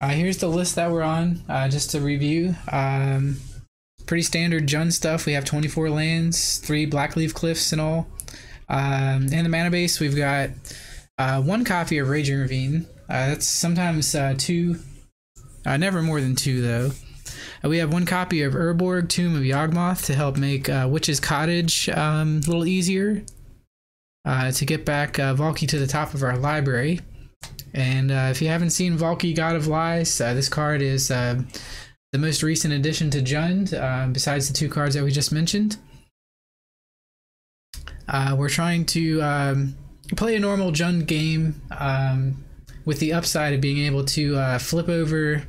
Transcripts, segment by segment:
Here's the list that we're on, just to review. Pretty standard Jund stuff. We have 24 lands, 3 Blackleaf Cliffs in all. In the mana base, we've got 1 copy of Raging Ravine. That's sometimes 2, never more than 2 though. We have 1 copy of Urborg, Tomb of Yawgmoth to help make Witch's Cottage a little easier. To get back Valki to the top of our library. And if you haven't seen Valki, God of Lies, this card is the most recent addition to Jund, besides the 2 cards that we just mentioned. We're trying to play a normal Jund game with the upside of being able to flip over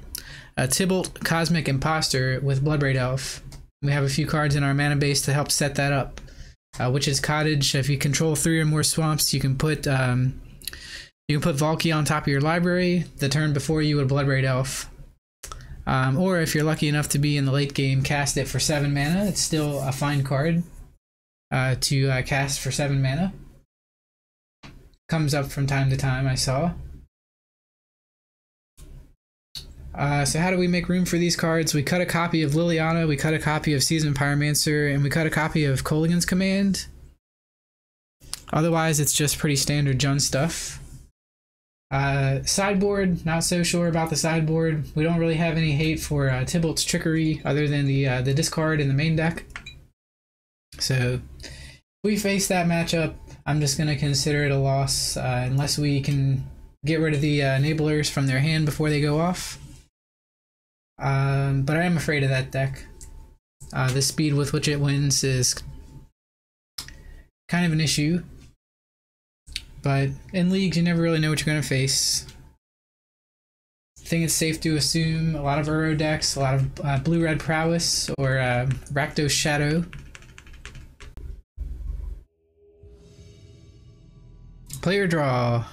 Tybalt, Cosmic Imposter with Bloodbraid Elf. We have a few cards in our mana base to help set that up. Witch's Cottage. If you control 3 or more swamps, you can put Valki on top of your library. The turn before you would Bloodbraid Elf. Or if you're lucky enough to be in the late game, cast it for 7 mana. It's still a fine card to cast for 7 mana. Comes up from time to time, I saw. So how do we make room for these cards? We cut a copy of Liliana, we cut a copy of Seasoned Pyromancer, and we cut a copy of Kolaghan's Command. Otherwise, it's just pretty standard Jund stuff. Sideboard, not so sure about the sideboard. We don't really have any hate for Tybalt's Trickery other than the discard in the main deck. So if we face that matchup, I'm just going to consider it a loss unless we can get rid of the enablers from their hand before they go off. But I am afraid of that deck. The speed with which it wins is kind of an issue. But in leagues, you never really know what you're going to face. I think it's safe to assume a lot of Uro decks, a lot of Blue-Red Prowess, or Rakdos Shadow. Player draw.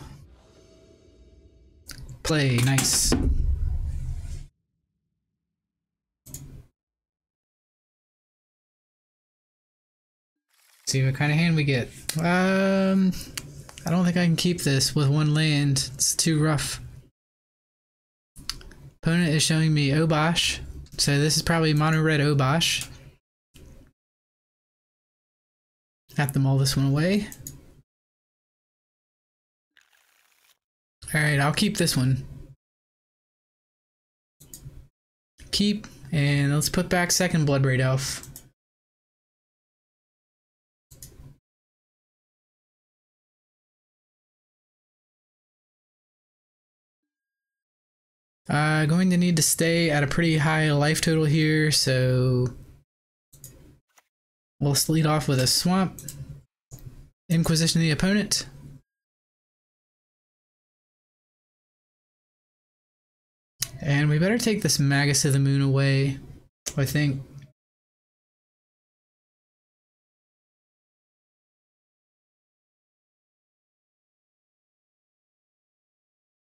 Play, nice. See what kind of hand we get. I don't think I can keep this with 1 land. It's too rough. Opponent is showing me Obosh. So this is probably mono red Obosh. Have to mull this one away. Alright, I'll keep this one. Keep, and let's put back 2nd Bloodbraid Elf. Going to need to stay at a pretty high life total here, so we'll lead off with a Swamp. Inquisition the opponent. And we better take this Magus of the Moon away, I think.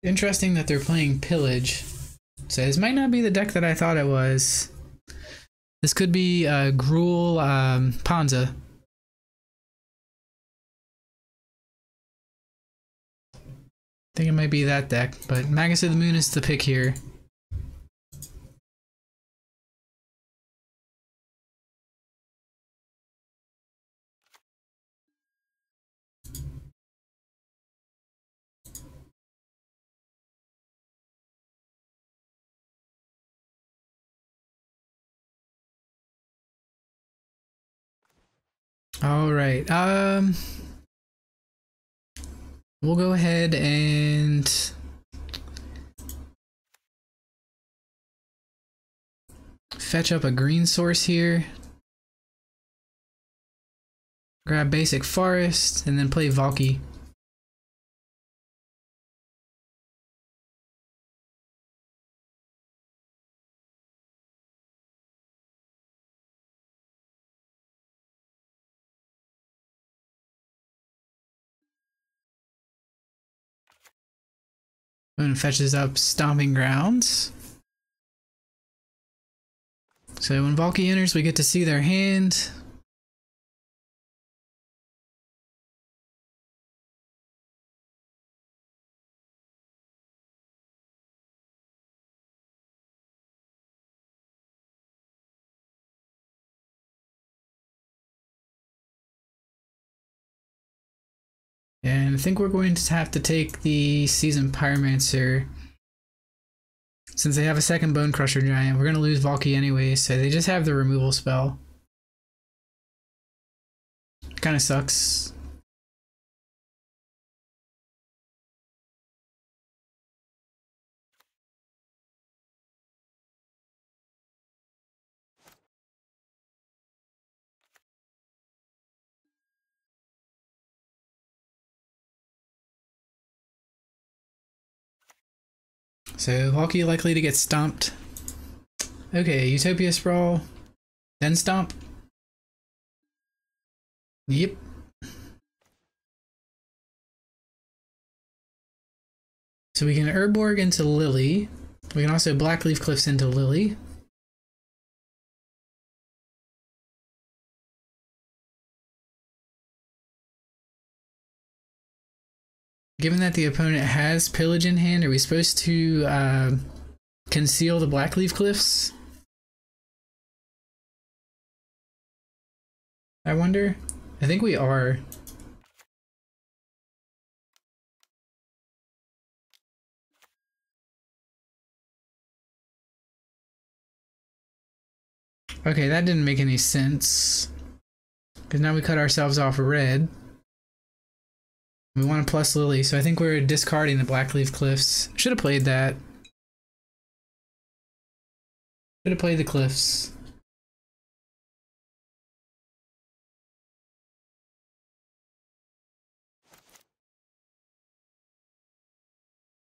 Interesting that they're playing Pillage. So this might not be the deck that I thought it was. This could be Gruul Panza. I think it might be that deck, but Magus of the Moon is the pick here. All right. We'll go ahead and fetch up a green source here. Grab basic forest and then play Valki. And fetches up Stomping Grounds. So when Valki enters, we get to see their hand. And I think we're going to have to take the Seasoned Pyromancer. Since they have a second Bone Crusher Giant, we're going to lose Valki anyway, so they just have the removal spell. Kind of sucks. So Valki likely to get stomped. Okay, Utopia Sprawl, then stomp. Yep. So we can Urborg into Lily. We can also Blackleaf Cliffs into Lily. Given that the opponent has Pillage in hand, are we supposed to conceal the Blackleaf Cliffs? I wonder. I think we are. Okay, that didn't make any sense. Because now we cut ourselves off red. We want to plus Lily, so I think we're discarding the Blackleaf Cliffs. Should have played that. Should have played the Cliffs.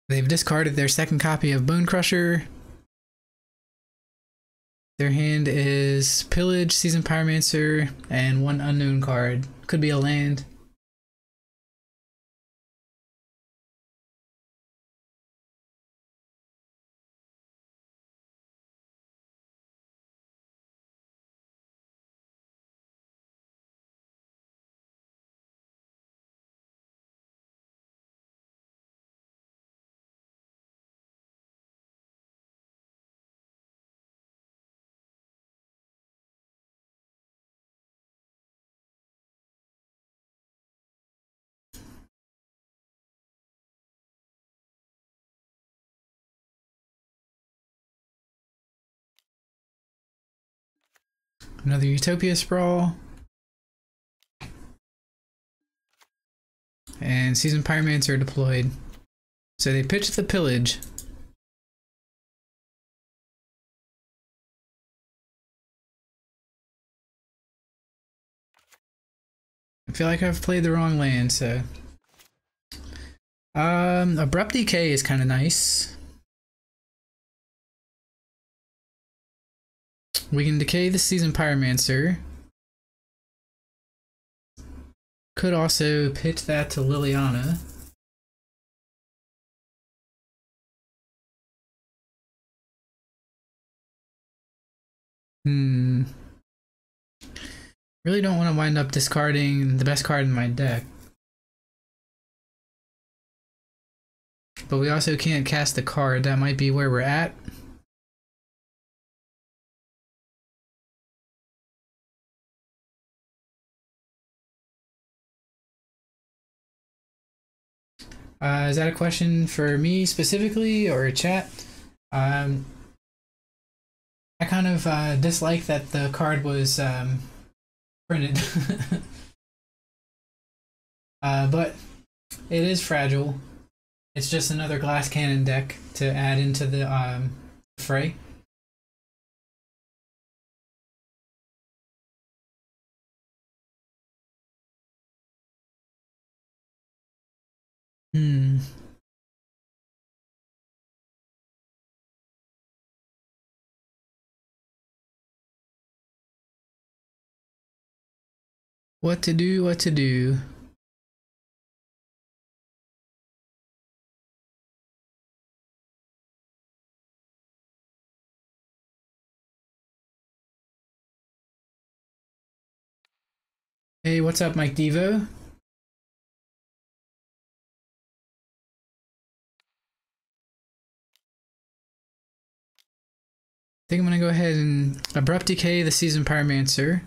They've discarded their second copy of Bone Crusher. Their hand is Pillage, Seasoned Pyromancer, and one unknown card. Could be a land. Another Utopia Sprawl. And Seasoned Pyromancer deployed. So they pitched the Pillage. I feel like I've played the wrong land, so... Abrupt Decay is kind of nice. We can decay the Seasoned Pyromancer. Could also pitch that to Liliana. Really don't want to wind up discarding the best card in my deck. But we also can't cast the card. That might be where we're at. Is that a question for me specifically or chat? I kind of dislike that the card was printed. But it is fragile. It's just another glass cannon deck to add into the fray. What to do, what to do. Hey, what's up, Mike Devo? I think I'm gonna go ahead and Abrupt Decay the Seasoned Pyromancer.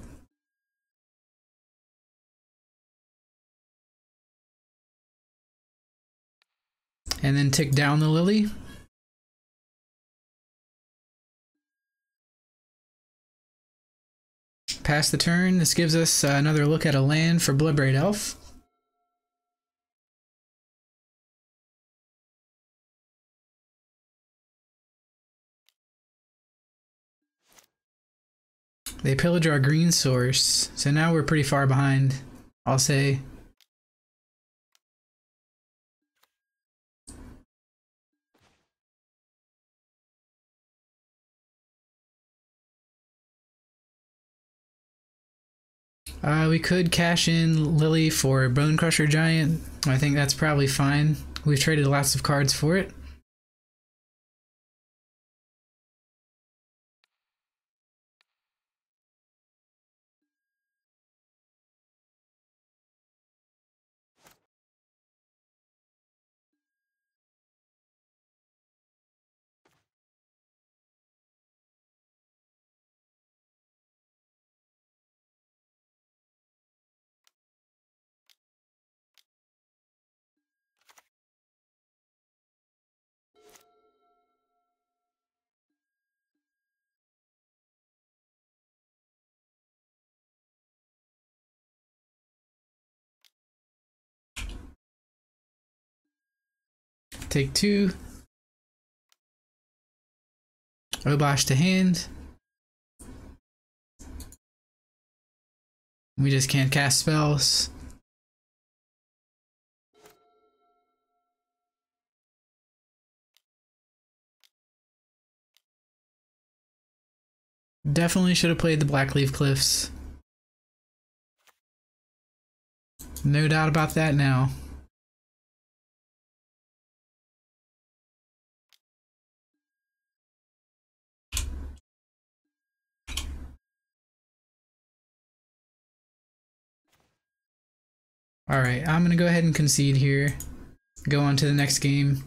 and then tick down the Lily. Pass the turn. This gives us another look at a land for Bloodbraid Elf. They pillage our green source, so now we're pretty far behind, I'll say. We could cash in Lily for Bone Crusher Giant. I think that's probably fine. We've traded lots of cards for it. Take 2. Obosh to hand. We just can't cast spells. Definitely should have played the Blackleaf Cliffs. No doubt about that now. Alright, I'm gonna go ahead and concede here. Go on to the next game.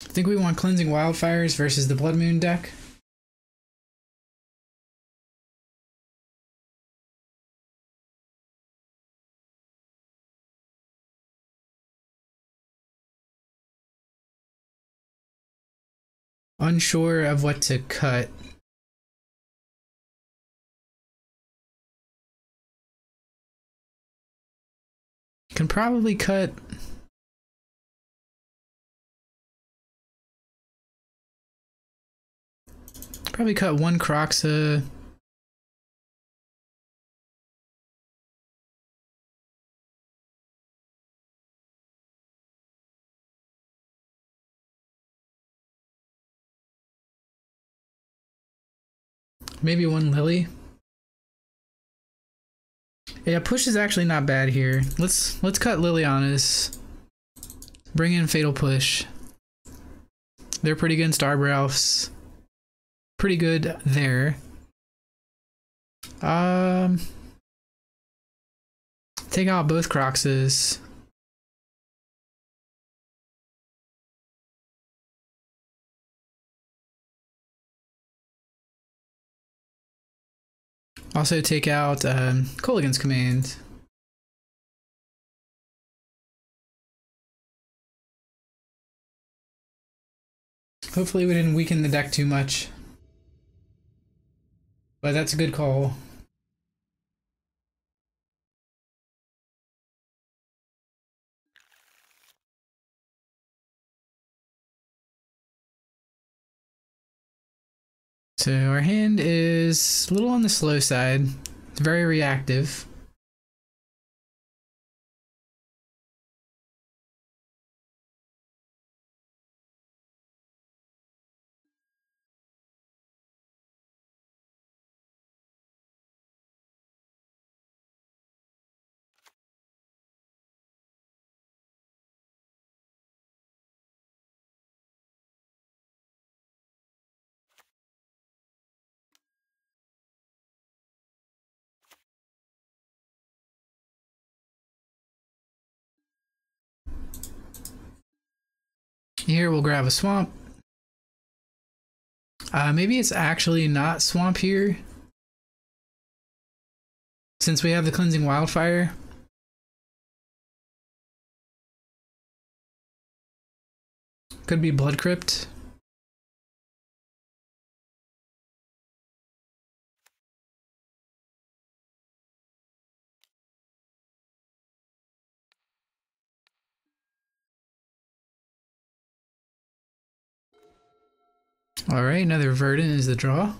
I think we want Cleansing Wildfires versus the Blood Moon deck. Unsure of what to cut. Can probably cut... Probably cut 1 Croxa. Maybe 1 Lily. Yeah, push is actually not bad here. Let's cut Liliana's. Bring in Fatal Push. They're pretty good against Arbor Elves. Pretty good there. Take out both Croxes. Also take out Kolaghan's Command. Hopefully we didn't weaken the deck too much. But that's a good call. So our hand is a little on the slow side. It's very reactive. Here we'll grab a swamp. Maybe it's actually not swamp here, since we have the cleansing wildfire. Could be blood crypt. All right, another verdant is the draw.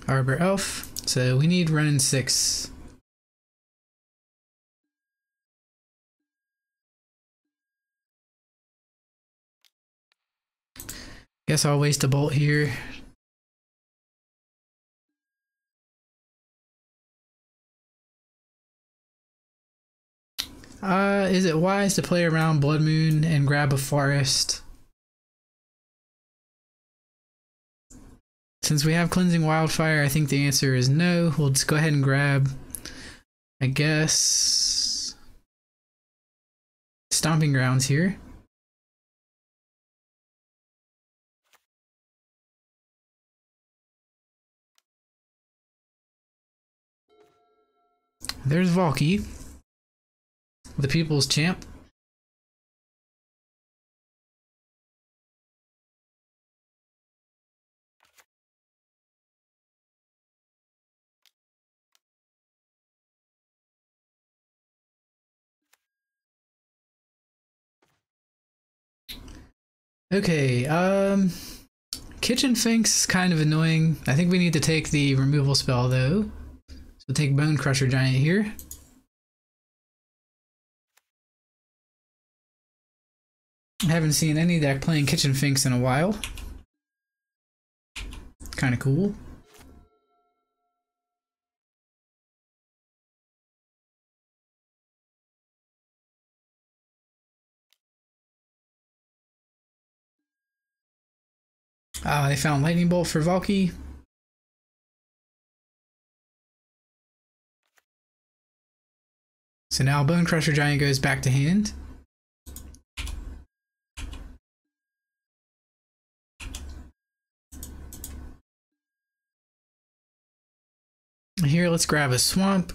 Arbor Elf. So we need run 6. Guess I'll waste a bolt here. Is it wise to play around Blood Moon and grab a forest? Since we have Cleansing Wildfire, I think the answer is no. We'll just go ahead and grab, I guess, Stomping Grounds here. There's Valki, the people's champ. Okay, Kitchen Finks is kind of annoying. I think we need to take the removal spell though. So take Bone Crusher Giant here. I haven't seen any deck playing Kitchen Finks in a while. Kind of cool. They found Lightning Bolt for Valki. So now Bone Crusher Giant goes back to hand. Here, let's grab a swamp.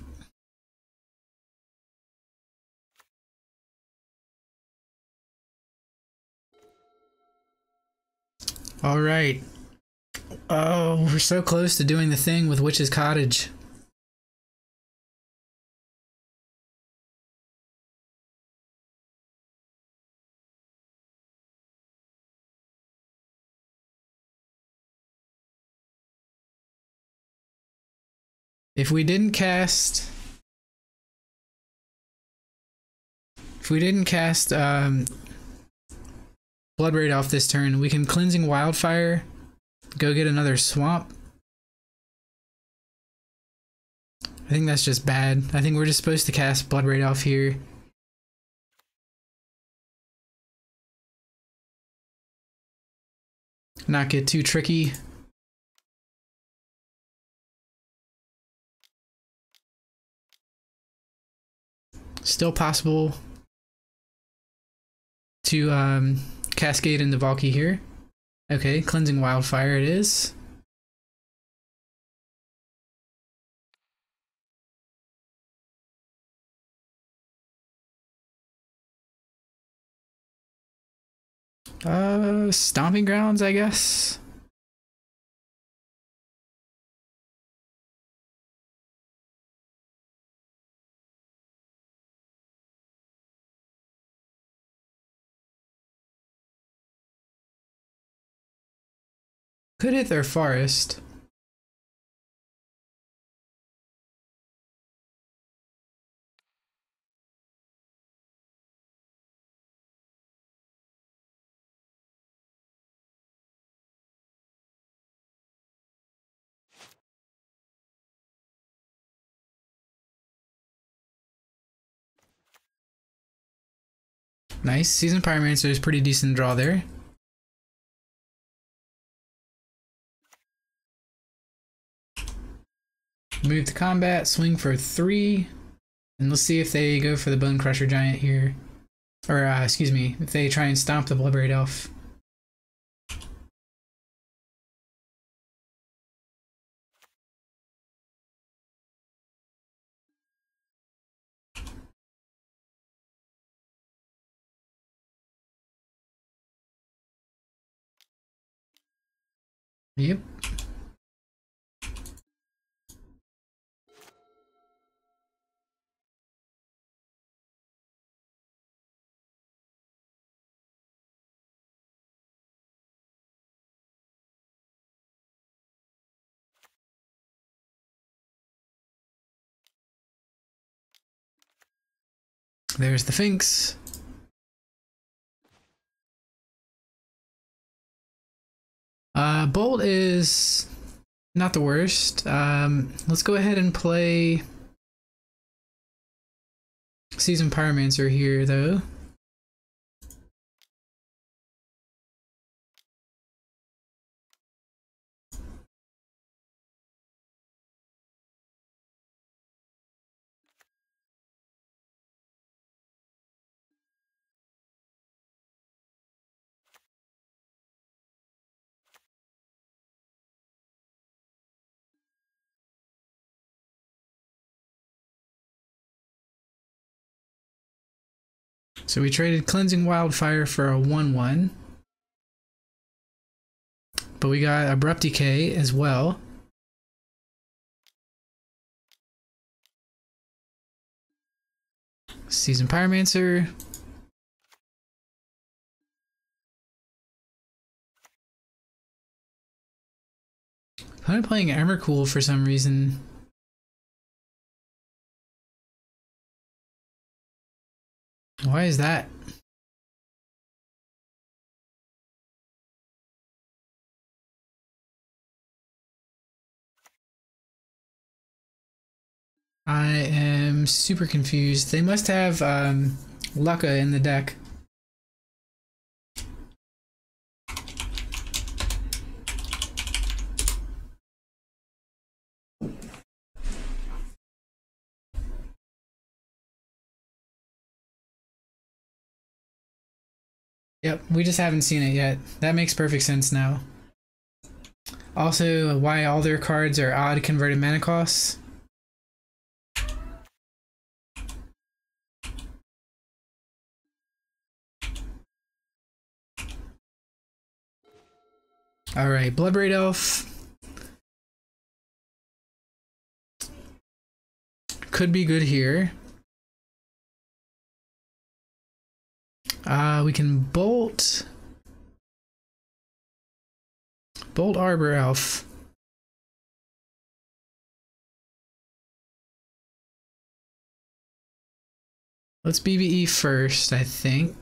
All right. Oh, we're so close to doing the thing with Witch's Cottage. If we didn't cast Blood Raid off this turn, we can Cleansing Wildfire, go get another swamp. I think that's just bad. I think we're just supposed to cast Blood Raid off here. Not get too tricky. Still possible to cascade into Valki here. Okay, Cleansing Wildfire it is. Stomping Grounds, I guess. Could hit their forest. Nice. Seasoned Pyromancer is pretty decent draw there. Move to combat, swing for 3. And let's see if they go for the Bone Crusher Giant here. Or, excuse me, if they try and stomp the Bloodbraid Elf. Yep. There's the Finks. Bolt is not the worst. Let's go ahead and play Seasoned Pyromancer here, though. So we traded Cleansing Wildfire for a 1/1. But we got Abrupt Decay as well. Seasoned Pyromancer. I'm playing Emrakul for some reason. Why is that? I am super confused. They must have Lucca in the deck. Yep, we just haven't seen it yet. That makes perfect sense now. Also, why all their cards are odd converted mana costs. Alright, Bloodbraid Elf. Could be good here. We can Bolt Arbor Elf. Let's BBE first, I think.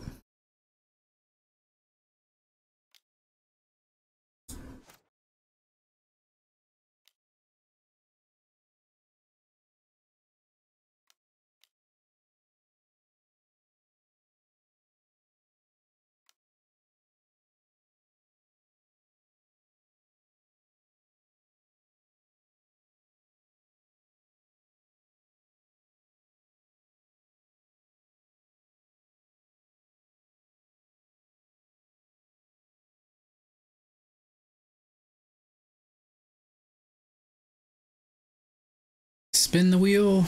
Spin the wheel.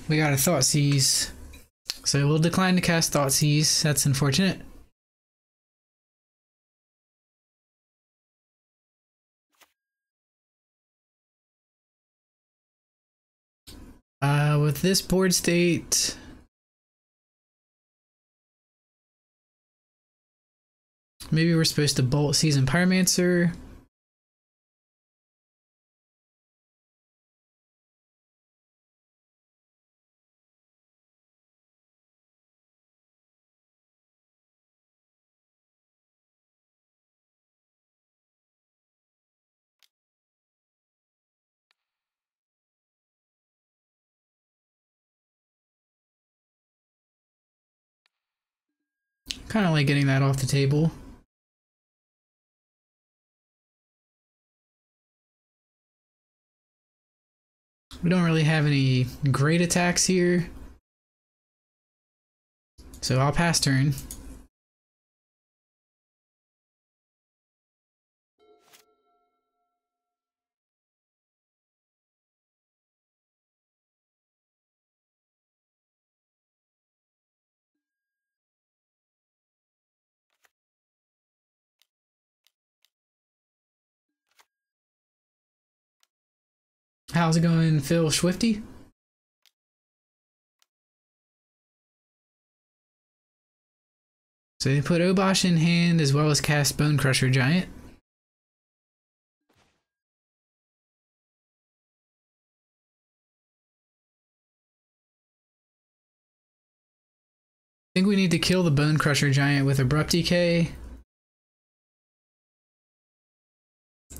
We got a Thoughtseize. So we'll decline to cast Thoughtseize. That's unfortunate. With this board state, maybe we're supposed to Bolt Seasoned Pyromancer. Kind of like getting that off the table. We don't really have any great attacks here, so I'll pass turn. How's it going, Phil Swifty? So they put Obosh in hand as well as cast Bone Crusher Giant. I think we need to kill the Bone Crusher Giant with Abrupt Decay.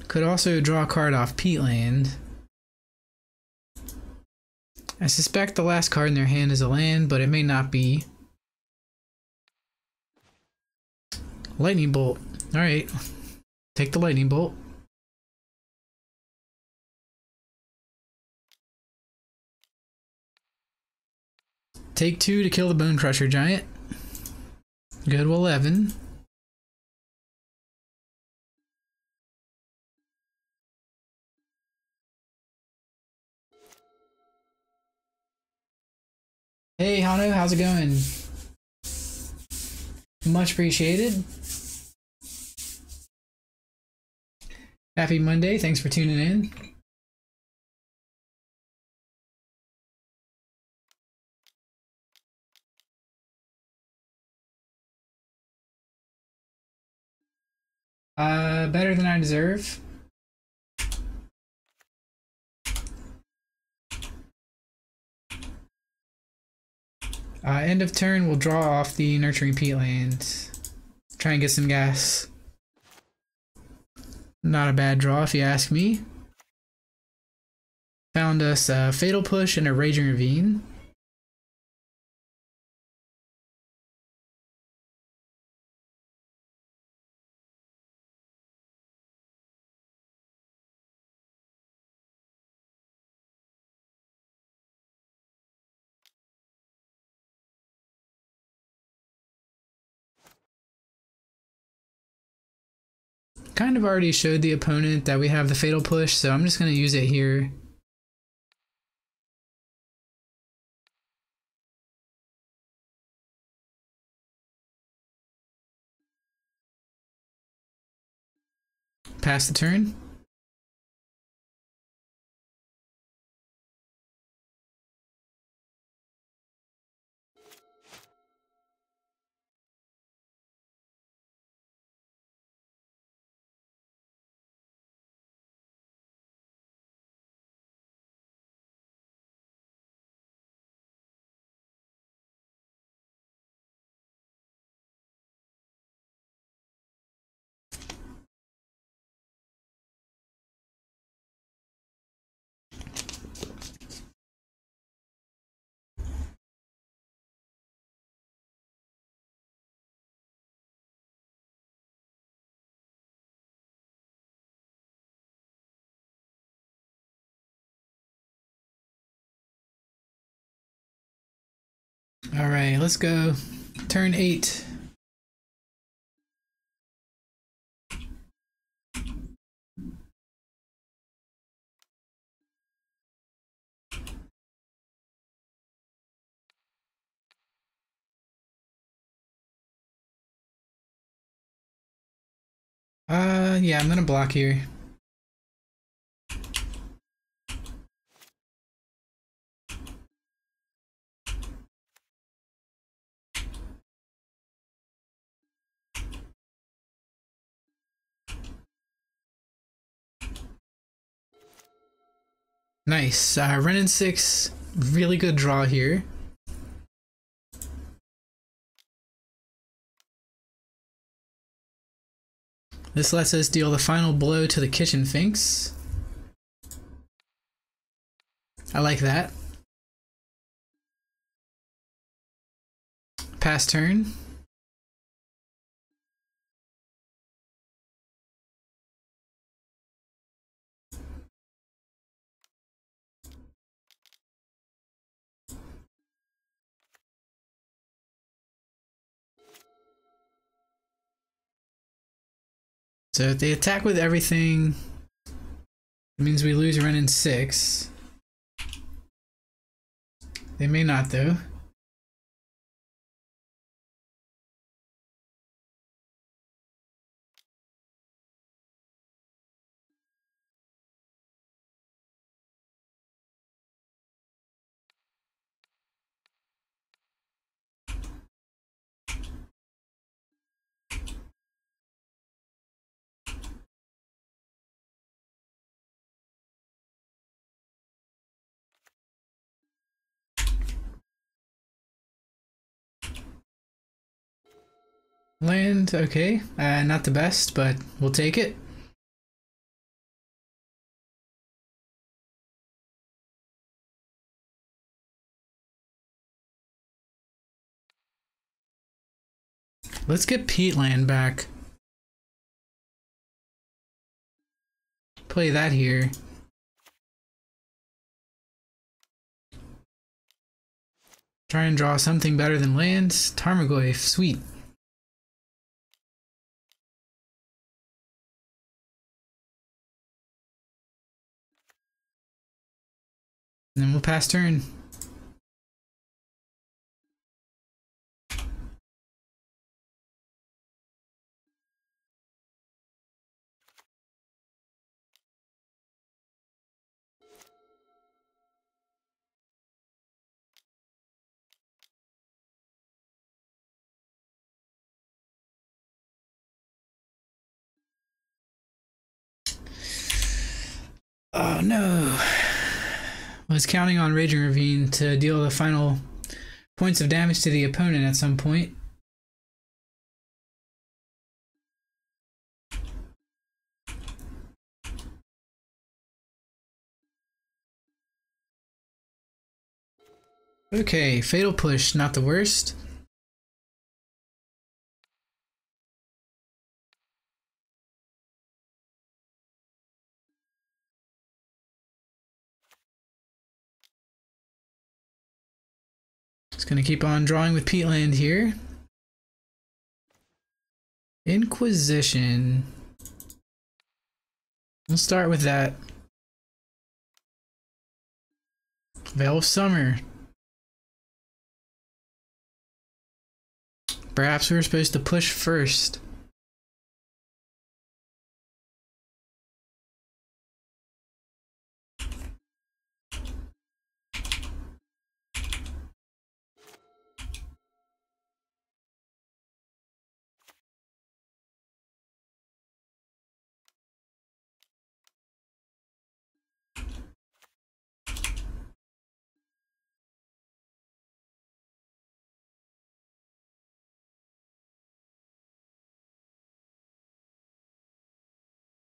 Could also draw a card off Peatland. I suspect the last card in their hand is a land, but it may not be. Lightning Bolt. Alright. Take the Lightning Bolt. Take 2 to kill the Bone Crusher Giant. Go to 11. Hey Hano, how's it going? Much appreciated. Happy Monday, thanks for tuning in. Better than I deserve. End of turn, we'll draw off the Nurturing Peatland. Try and get some gas. Not a bad draw if you ask me. Found us a Fatal Push and a Raging Ravine. Kind of already showed the opponent that we have the Fatal Push, so I'm just going to use it here. Pass the turn. All right, let's go. Turn 8. Yeah, I'm gonna block here. Nice. Renin 6, really good draw here. This lets us deal the final blow to the Kitchen Finks. I like that. Pass turn. So if they attack with everything, it means we lose Ren in 6. They may not though. Land, okay. Not the best, but we'll take it. Let's get Peatland back. Play that here. Try and draw something better than lands. Tarmogoyf, sweet. And then we'll pass turn. Oh no. I was counting on Raging Ravine to deal the final points of damage to the opponent at some point. Okay, Fatal Push, not the worst. Just gonna keep on drawing with Peatland here. Inquisition. We'll start with that. Veil of Summer. Perhaps we were supposed to push first.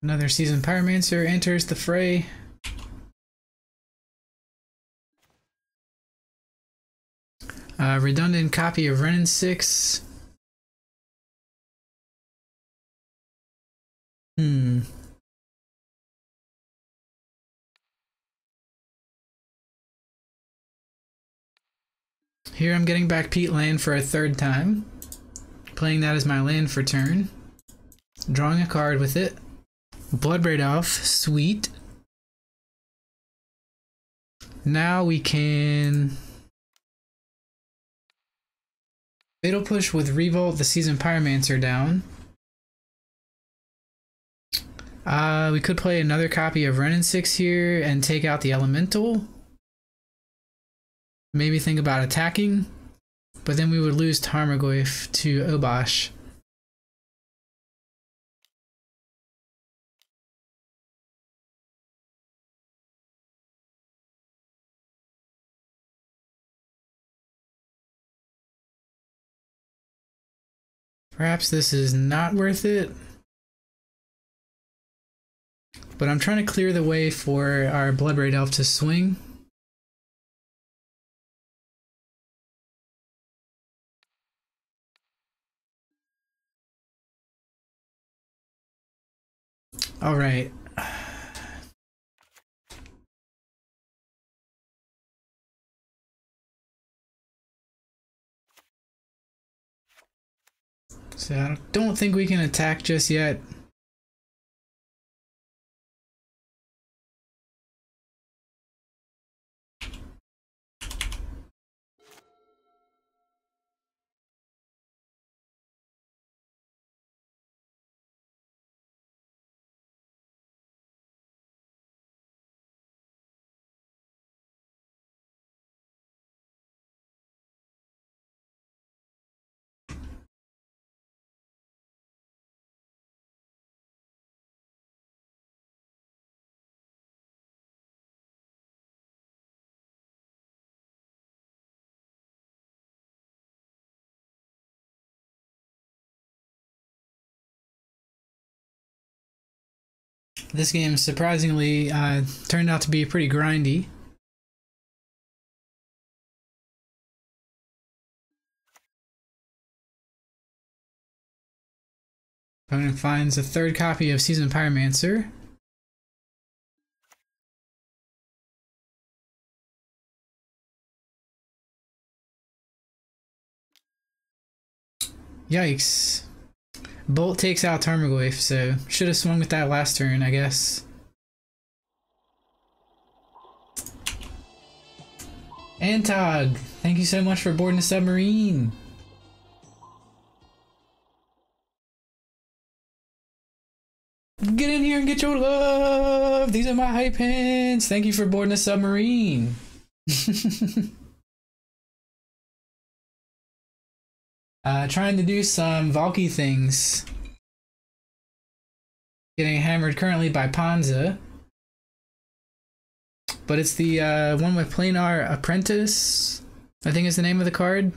Another Seasoned Pyromancer enters the fray. Redundant copy of Renin 6. Here I'm getting back Peatland for a third time. Playing that as my land for turn. Drawing a card with it. Bloodbraid Elf, sweet. Now we can Fatal Push with Revolt the Seasoned Pyromancer down. We could play another copy of Renin 6 here and take out the Elemental. Maybe think about attacking, but then we would lose Tarmogoyf to Obosh. Perhaps this is not worth it. But I'm trying to clear the way for our Bloodbraid Elf to swing. All right. So I don't think we can attack just yet. This game surprisingly turned out to be pretty grindy. Opponent finds a third copy of Seasoned Pyromancer. Yikes. Bolt takes out Tarmogoyf, so should have swung with that last turn, I guess. Antog, thank you so much for boarding the submarine. Get in here and get your love. These are my hype hands. Thank you for boarding the submarine. Trying to do some Valki things. Getting hammered currently by Panza. But it's the one with Planar Apprentice, I think is the name of the card.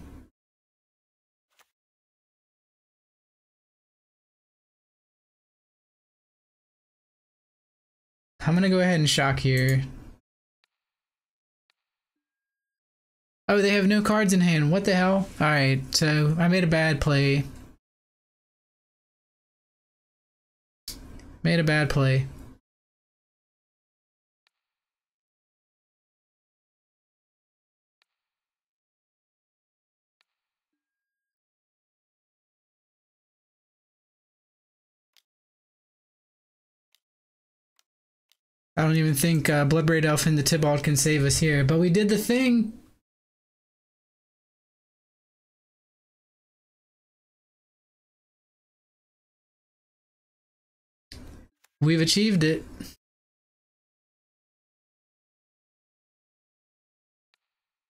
I'm gonna go ahead and shock here. Oh, they have no cards in hand. What the hell? Alright, so I made a bad play. Made a bad play. I don't even think Bloodbraid Elf and the Tybalt can save us here, but we did the thing! We've achieved it.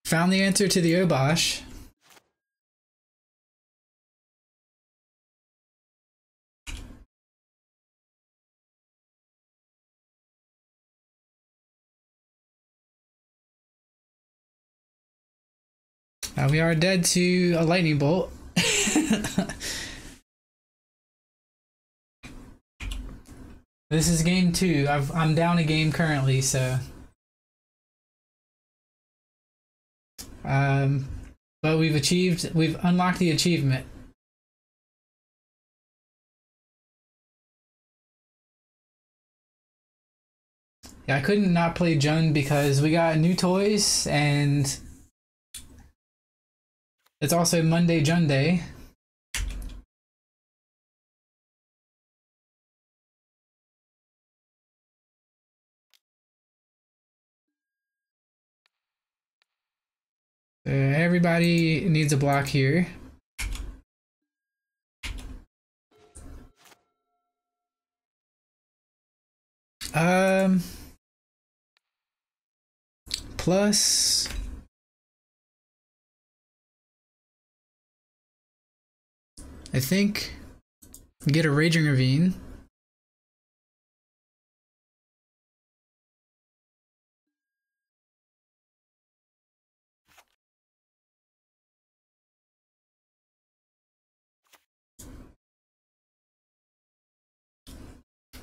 Found the answer to the Obosh. We are dead to a lightning bolt. This is game 2. I'm down a game currently, so. But we've unlocked the achievement. Yeah, I couldn't not play Jund because we got new toys and it's also Monday Jund Day. Everybody needs a block here. Plus I think get a Raging Ravine.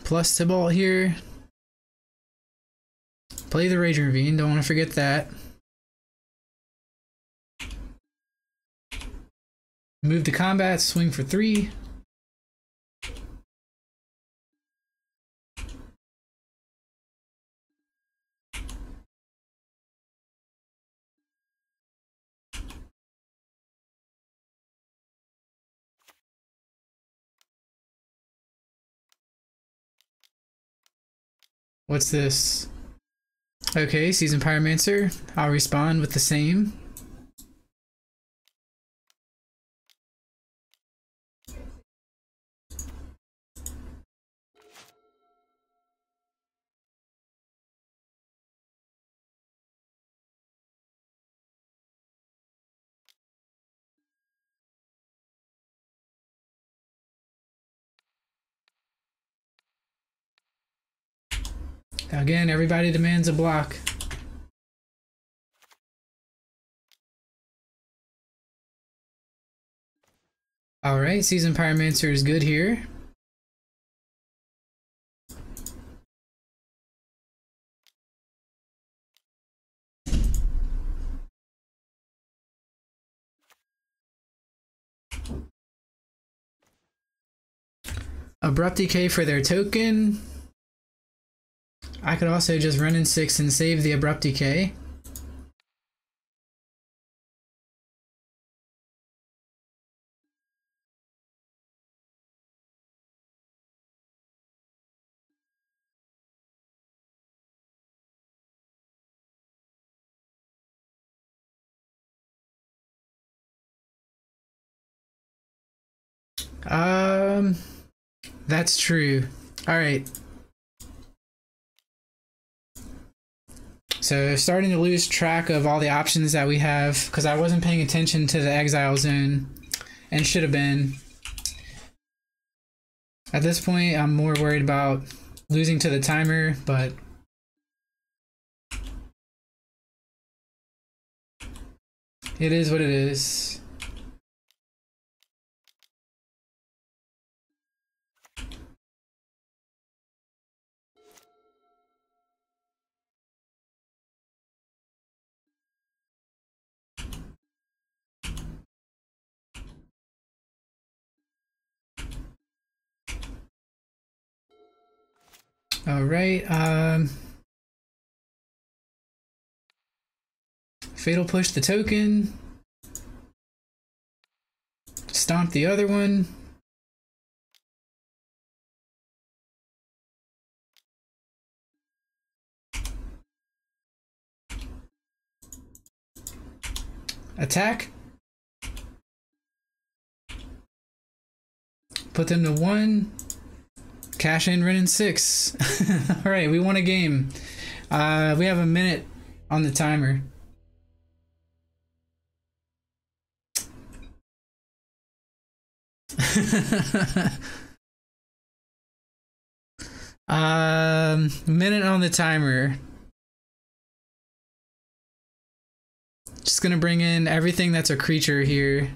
Plus Tybalt here. Play the Raging Ravine, don't want to forget that. Move to combat, swing for 3. What's this? Okay, Seasoned Pyromancer. I'll respond with the same. Again, everybody demands a block. Alright, Seasoned Pyromancer is good here. Abrupt Decay for their token. I could also just run in 6 and save the Abrupt Decay. That's true. All right. So starting to lose track of all the options that we have because I wasn't paying attention to the exile zone and should have been. At this point, I'm more worried about losing to the timer, but it is what it is. All right. Fatal Push the token. Stomp the other one. Attack. Put them to 1. Cash in, run in 6. All right, we won a game. We have a minute on the timer. Minute on the timer. Just gonna bring in everything that's a creature here.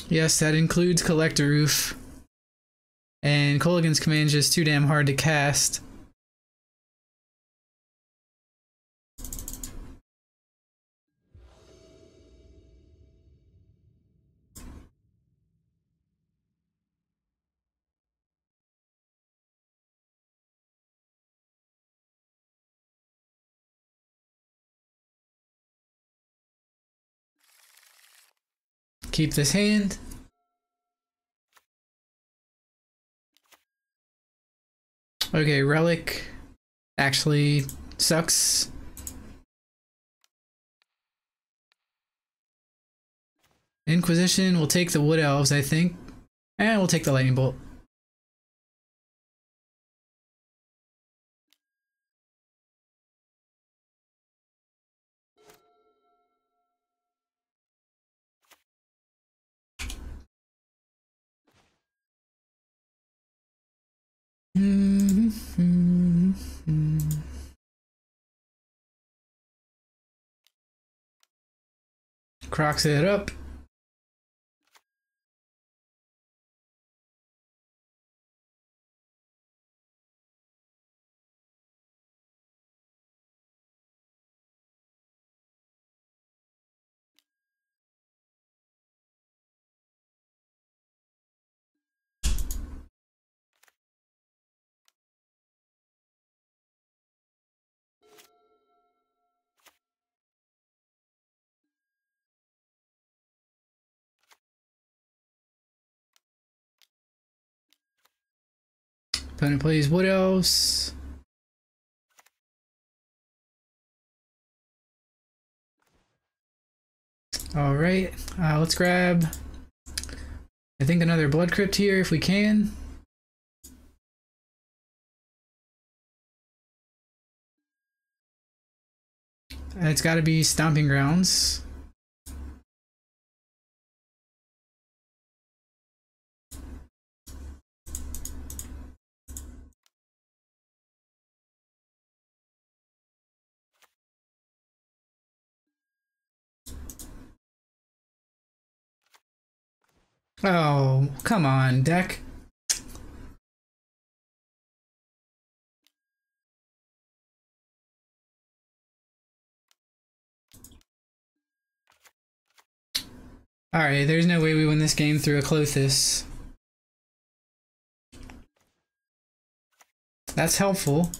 Yes, that includes Collector Roof. And Kolaghan's Command's just too damn hard to cast. Keep this hand. Okay, Relic actually sucks. Inquisition will take the Wood Elves, I think. And we'll take the Lightning Bolt. Crocs it up. Opponent plays Wood Elves. Alright, let's grab, I think, another Blood Crypt here if we can. It's got to be Stomping Grounds. Oh, come on, deck. Alright, there's no way we win this game through a Clothis. That's helpful.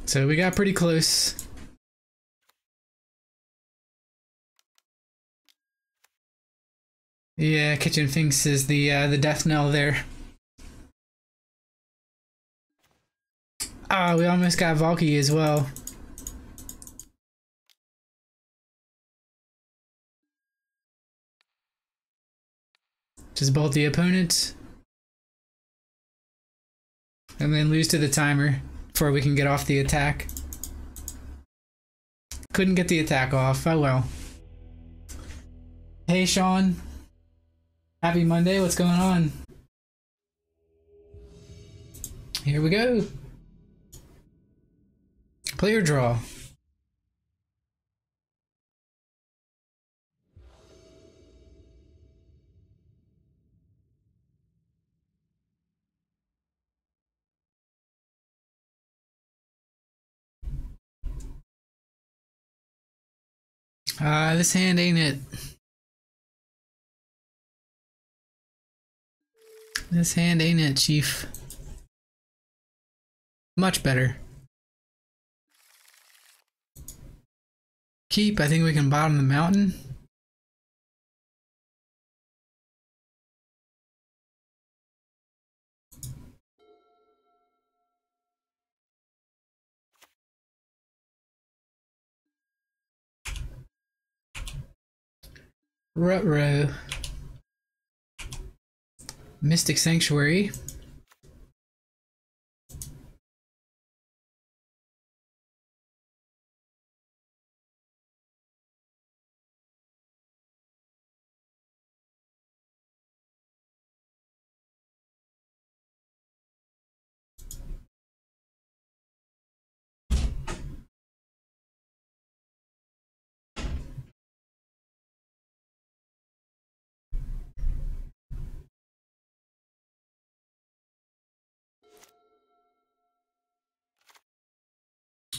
So we got pretty close. Yeah, Kitchen Finks is the death knell there. Ah, we almost got Valki as well. Just bolt the opponent. And then lose to the timer before we can get off the attack. Couldn't get the attack off. Oh well. Hey Sean. Happy Monday. What's going on? Here we go. Player draw. This hand ain't it. This hand ain't it, Chief. Much better. Keep, I think we can bottom the mountain. Ruh-roh. Mystic Sanctuary.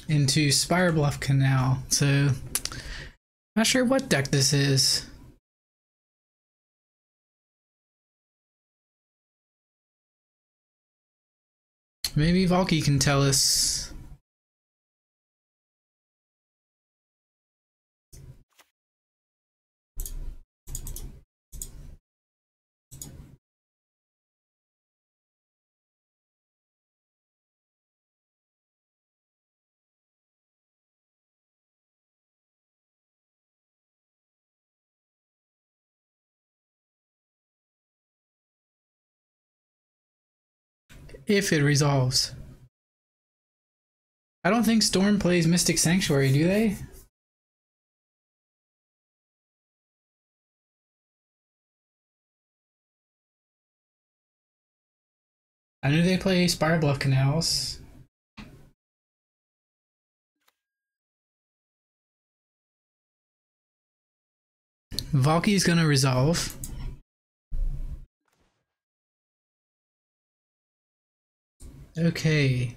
Into Spire Bluff Canal. So, not sure what deck this is. Maybe Valki can tell us. If it resolves. I don't think Storm plays Mystic Sanctuary, do they? I know they play Spire Bluff Canals. Valky's gonna resolve. Okay.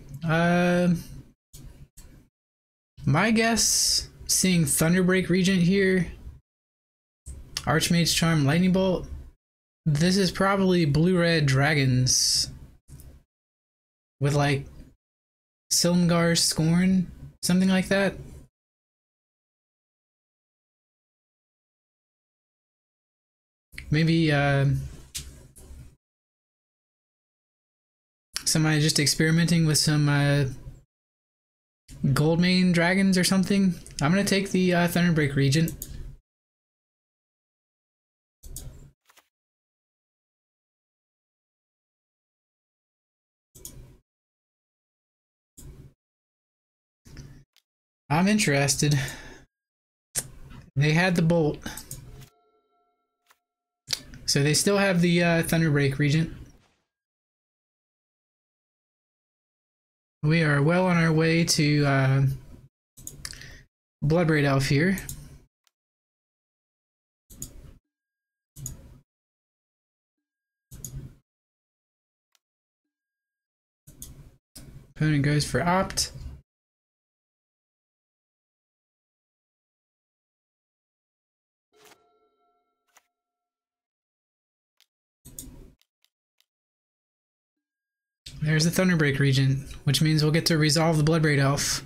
My guess, seeing Thunderbreak Regent here, Archmage's Charm, Lightning Bolt, this is probably blue-red dragons with like Silmgar's Scorn, something like that. Maybe somebody just experimenting with some Goldmane dragons or something. I'm gonna take the Thunderbreak Regent. I'm interested. They had the bolt. So they still have the Thunderbreak Regent. We are well on our way to Bloodbraid Elf here. Opponent goes for Opt. There's the Thunderbreak Regent, which means we'll get to resolve the Bloodbraid Elf.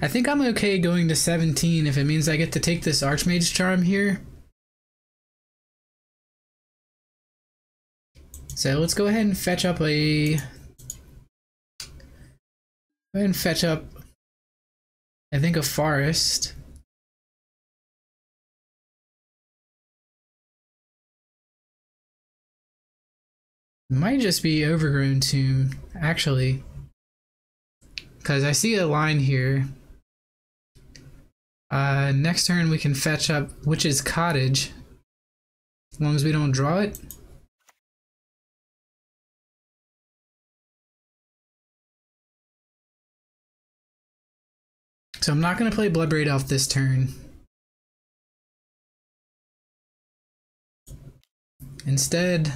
I think I'm okay going to 17 if it means I get to take this Archmage's Charm here. So let's go ahead and fetch up a... Go ahead and fetch up, I think, a Forest. It might just be Overgrown Tomb, actually. Because I see a line here. Next turn we can fetch up Witch's Cottage, as long as we don't draw it. So I'm not going to play Bloodbraid Elf this turn. Instead,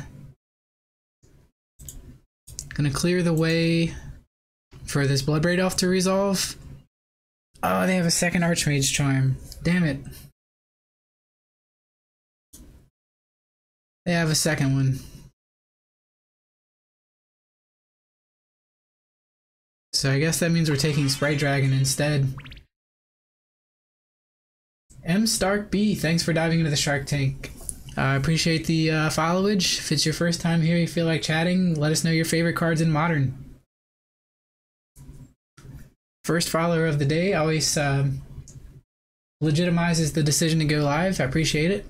going to clear the way for this Bloodbraid Elf to resolve. Oh, they have a second Archmage Charm. Damn it. They have a second one. So I guess that means we're taking Sprite Dragon instead. M Stark B, thanks for diving into the Shark Tank. I appreciate the followage. If it's your first time here, you feel like chatting, let us know your favorite cards in Modern. First follower of the day always legitimizes the decision to go live. I appreciate it.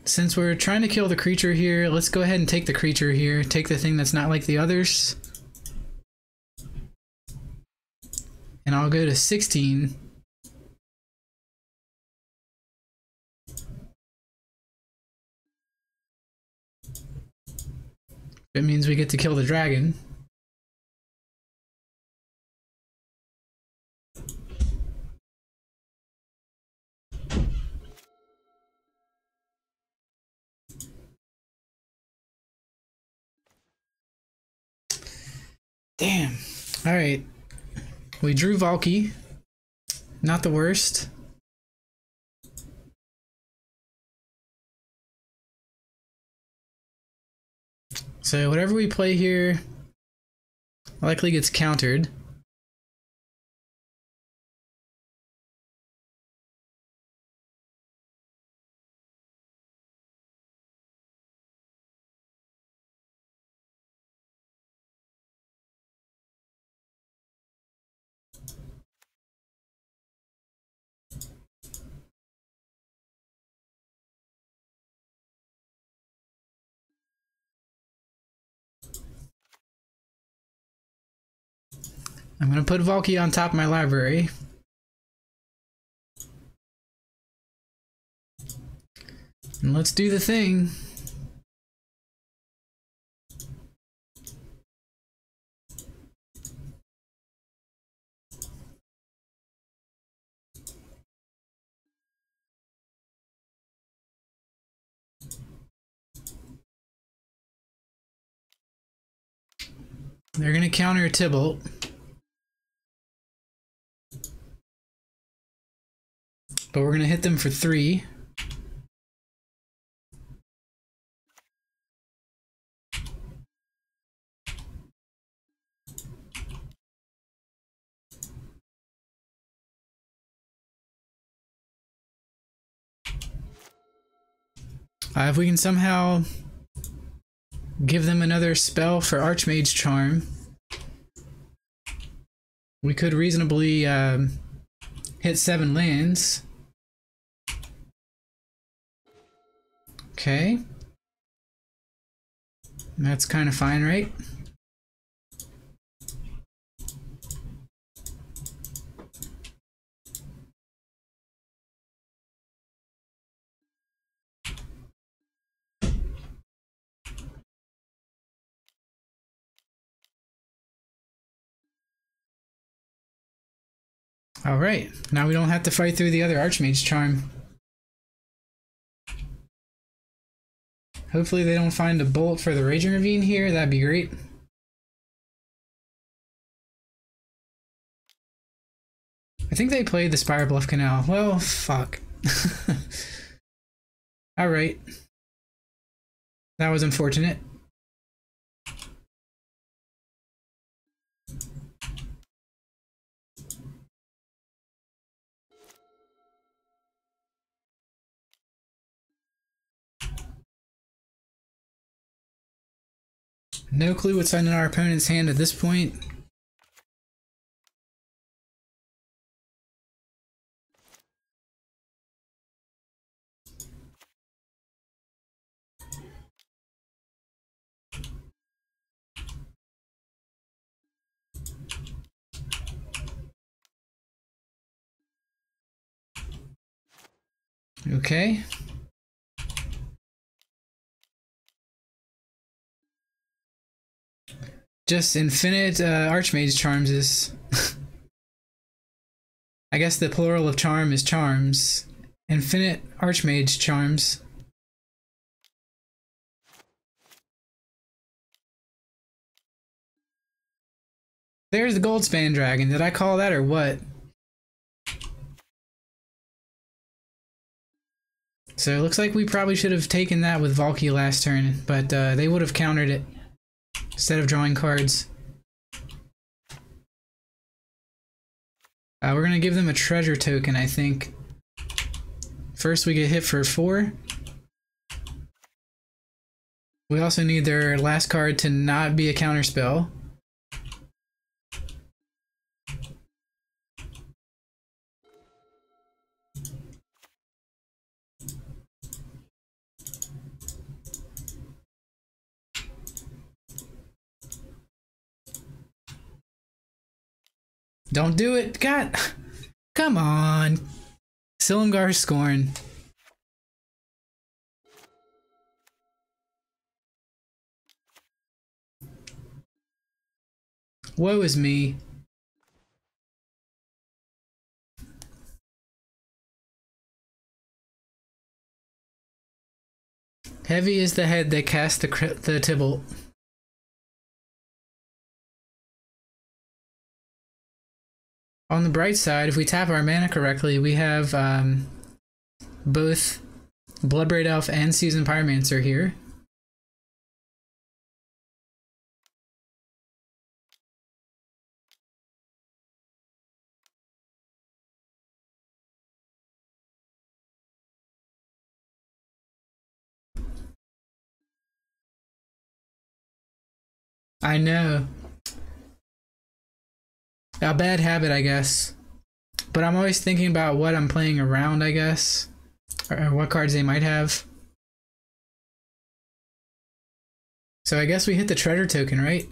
Since we're trying to kill the creature here, let's go ahead and take the creature here. Take the thing that's not like the others. And I'll go to 16. It means we get to kill the dragon. Damn. Alright. We drew Valki. Not the worst. So whatever we play here likely gets countered. I'm gonna put Valki on top of my library. And let's do the thing. They're gonna counter Tybalt. But we're gonna hit them for 3. If we can somehow give them another spell for Archmage Charm, we could reasonably hit 7 lands. Okay. That's kind of fine, right? Alright, now we don't have to fight through the other Archmage Charm. Hopefully they don't find a bolt for the Raging Ravine here, that'd be great. I think they played the Spire Bluff Canal. Well, fuck. Alright. That was unfortunate. No clue what's in our opponent's hand at this point. Okay. Just infinite Archmage Charms is... I guess the plural of charm is charms. Infinite Archmage Charms. There's the Goldspan Dragon. Did I call that or what? So it looks like we probably should have taken that with Valki last turn, but they would have countered it instead of drawing cards. We're gonna give them a treasure token, I think. First we get hit for 4. We also need their last card to not be a counterspell. Don't do it! God! Come on! Silumgar Scorn. Woe is me. Heavy is the head that cast the Tybalt. On the bright side, if we tap our mana correctly, we have both Bloodbraid Elf and Seasoned Pyromancer here. I know. A bad habit, I guess. But I'm always thinking about what I'm playing around, I guess. Or what cards they might have. So I guess we hit the treasure token, right?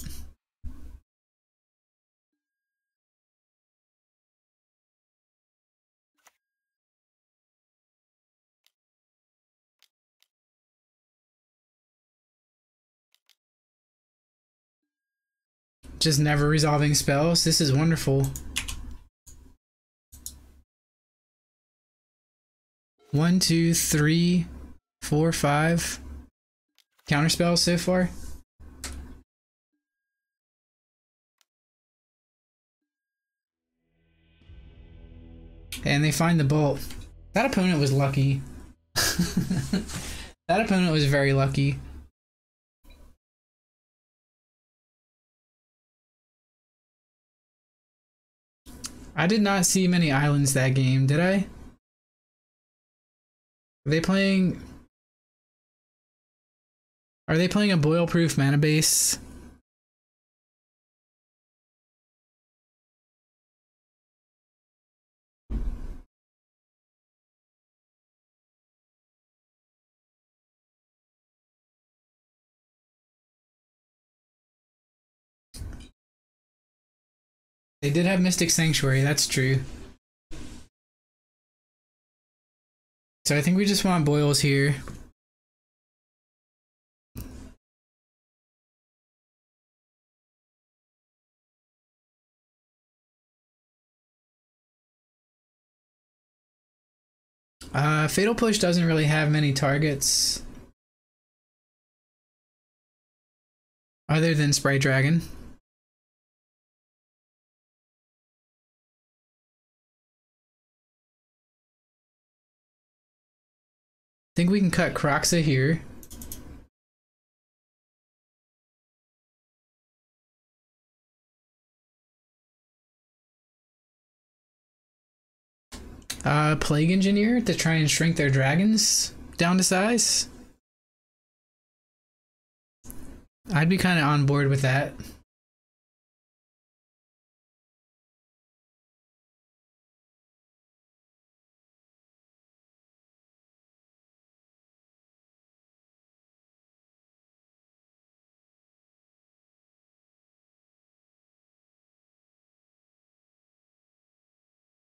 Just never resolving spells. This is wonderful. 1, 2, 3, 4, 5 counterspells so far. And they find the bolt. That opponent was lucky. That opponent was very lucky. I did not see many islands that game, did I? Are they playing... Are they playing a boil-proof mana base? They did have Mystic Sanctuary, that's true. So I think we just want boils here. Fatal Push doesn't really have many targets other than Sprite Dragon. I think we can cut Croxa here. Plague Engineer to try and shrink their dragons down to size. I'd be kind of on board with that.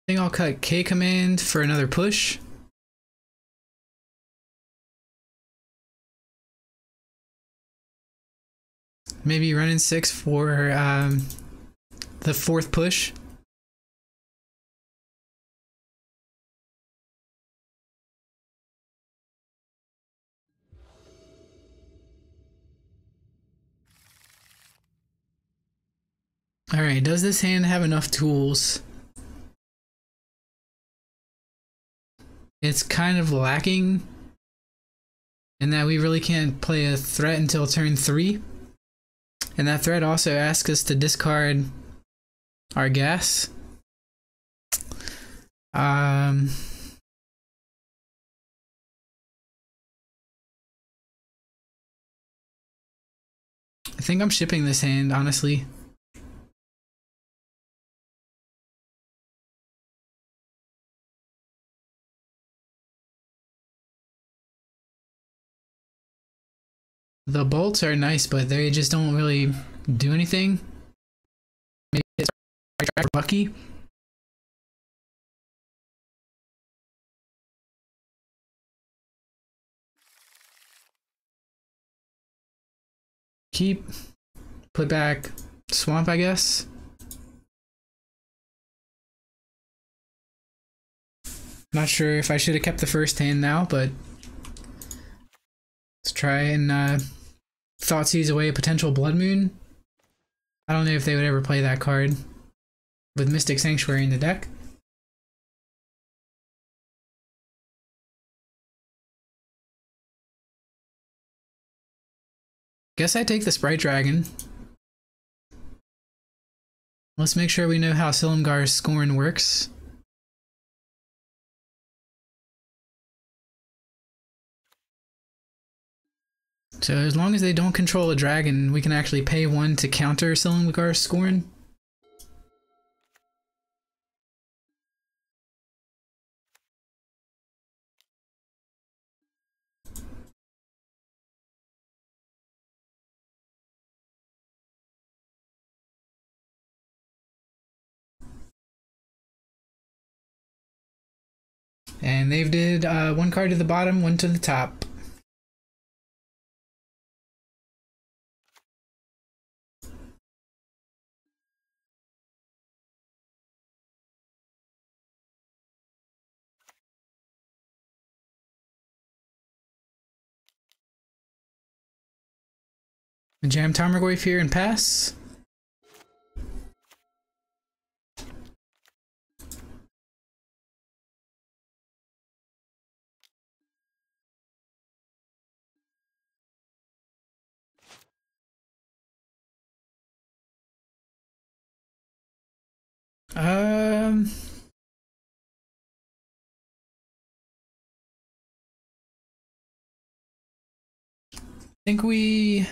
I think I'll cut K command for another push. Maybe run in 6 for the 4th push. Alright, does this hand have enough tools? It's kind of lacking in that we really can't play a threat until turn 3. And that threat also asks us to discard our gas. I think I'm shipping this hand, honestly. The bolts are nice, but they just don't really do anything. Maybe it's Valki. Keep. Put back Swamp, I guess. Not sure if I should have kept the first hand now, but let's try and Thoughtseize away a potential Blood Moon. I don't know if they would ever play that card with Mystic Sanctuary in the deck. Guess I take the Sprite Dragon. Let's make sure we know how Silumgar's Scorn works. So as long as they don't control a dragon, we can actually pay 1 to counter Silumgar's Scorn. And they've did 1 card to the bottom, 1 to the top. Jam Tarmogoyf here and pass. think we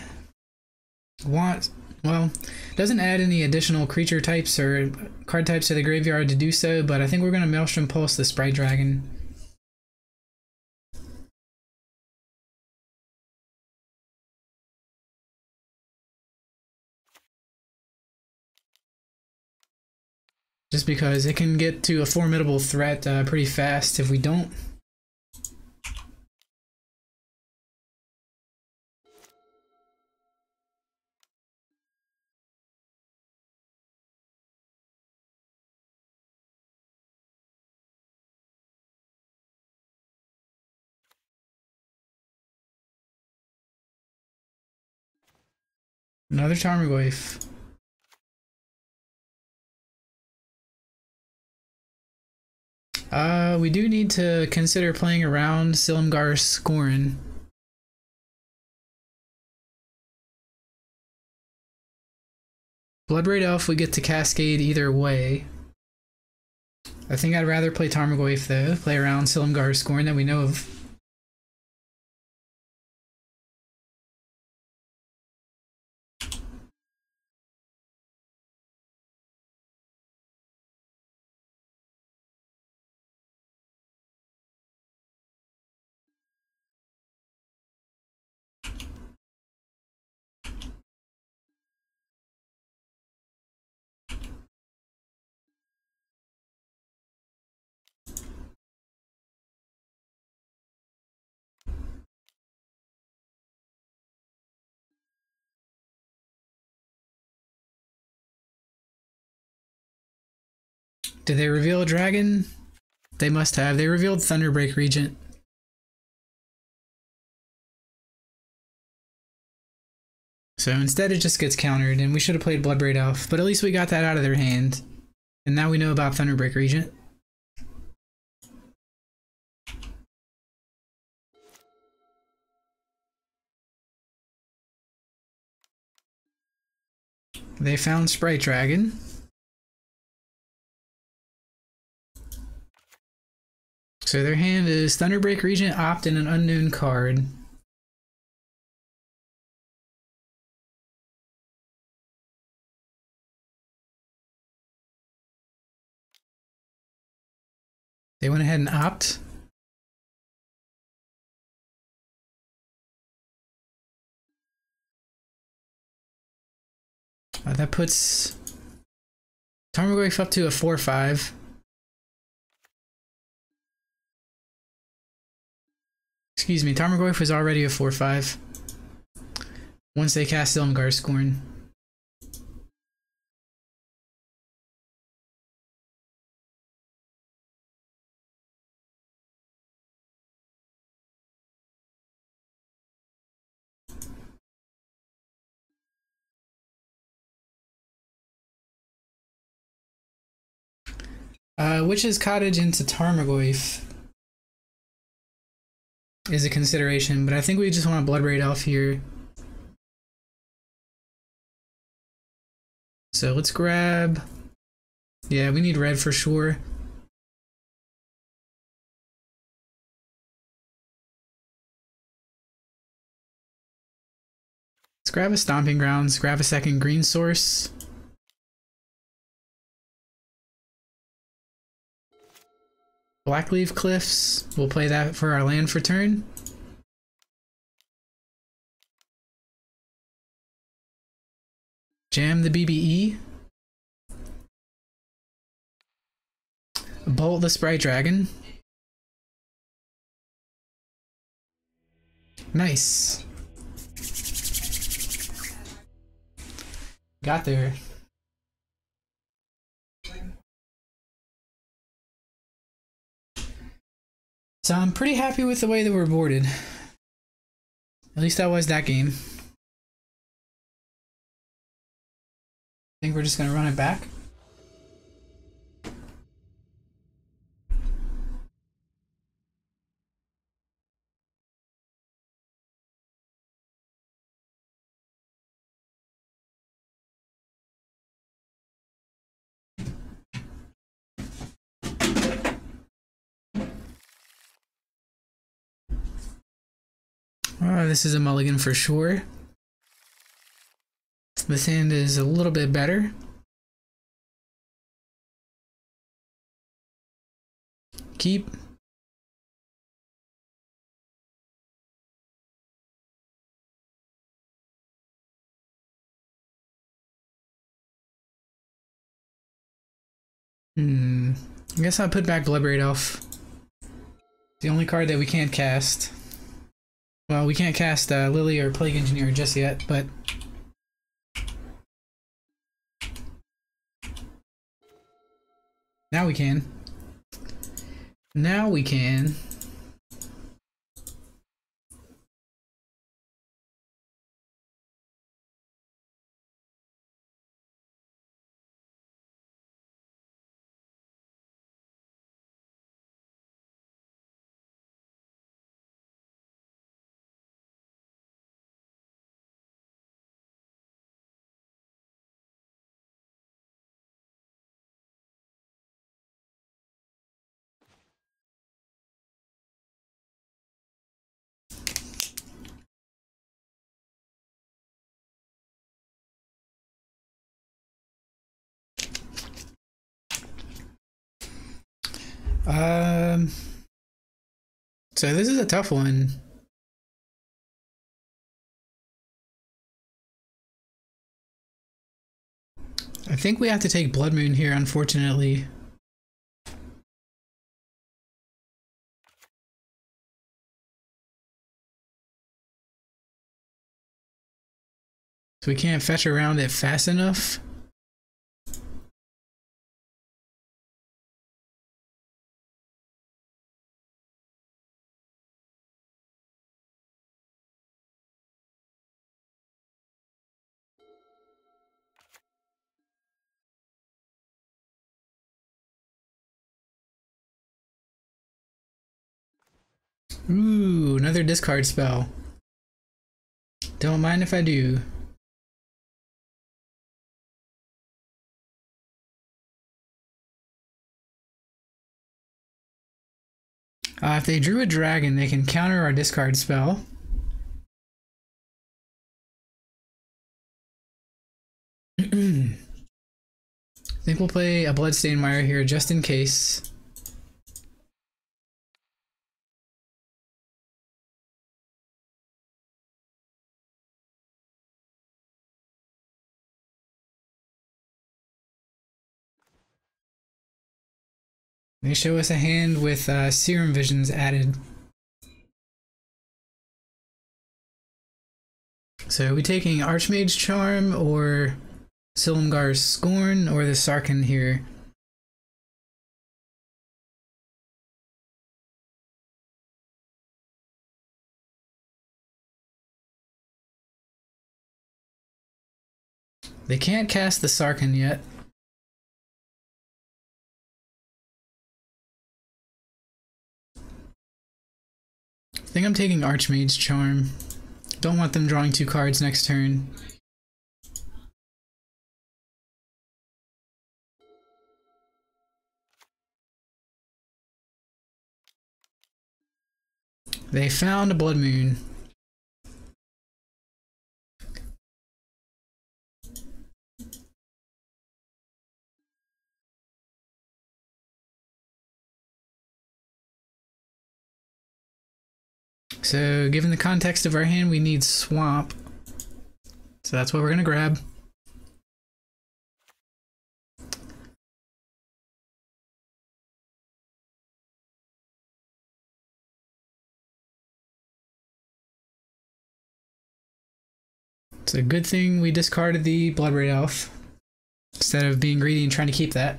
want, well, doesn't add any additional creature types or card types to the graveyard to do so, but I think we're going to Maelstrom Pulse the Sprite Dragon. Just because it can get to a formidable threat pretty fast if we don't. Another Tarmogoyf. We do need to consider playing around Silumgar's Scorn. Bloodbraid Elf we get to Cascade either way. I think I'd rather play Tarmogoyf though, play around Silumgar's Scorn that we know of. Did they reveal a dragon? They must have. They revealed Thunderbreak Regent. So instead it just gets countered, and we should have played Bloodbraid Elf, but at least we got that out of their hand. And now we know about Thunderbreak Regent. They found Sprite Dragon. So their hand is Thunderbreak Regent, Opt, and an unknown card. They went ahead and Opt. That puts Tarmogoyf up to a 4/5. Excuse me, Tarmogoyf was already a 4/5 once they cast Silumgar's Scorn. Witch's Cottage into Tarmogoyf is a consideration, but I think we just want a Bloodbraid Elf here. So let's grab... Yeah, we need red for sure. Let's grab a Stomping Grounds, grab a second green source. Blackleaf Cliffs, we'll play that for our land for turn. Jam the BBE. Bolt the Sprite Dragon. Nice. Got there. So I'm pretty happy with the way that we're boarded. At least I was that game. I think we're just gonna run it back. This is a mulligan for sure. This hand is a little bit better. Keep. I guess I'll put back Bloodbraid Elf. The only card that we can't cast. Well, we can't cast Lily or Plague Engineer just yet, but now we can. Now we can. So this is a tough one. I think we have to take Blood Moon here, unfortunately. So we can't fetch around it fast enough. Ooh, another discard spell. Don't mind if I do. If they drew a dragon, they can counter our discard spell. I think we'll play a Bloodstained Mire here just in case. They show us a hand with Serum Visions added. So are we taking Archmage's Charm or Silumgar's Scorn or the Sarkhan here? They can't cast the Sarkhan yet. I think I'm taking Archmage's Charm. Don't want them drawing 2 cards next turn. They found a Blood Moon. So, given the context of our hand, we need Swamp. So that's what we're gonna grab. It's a good thing we discarded the Bloodbraid Elf instead of being greedy and trying to keep that.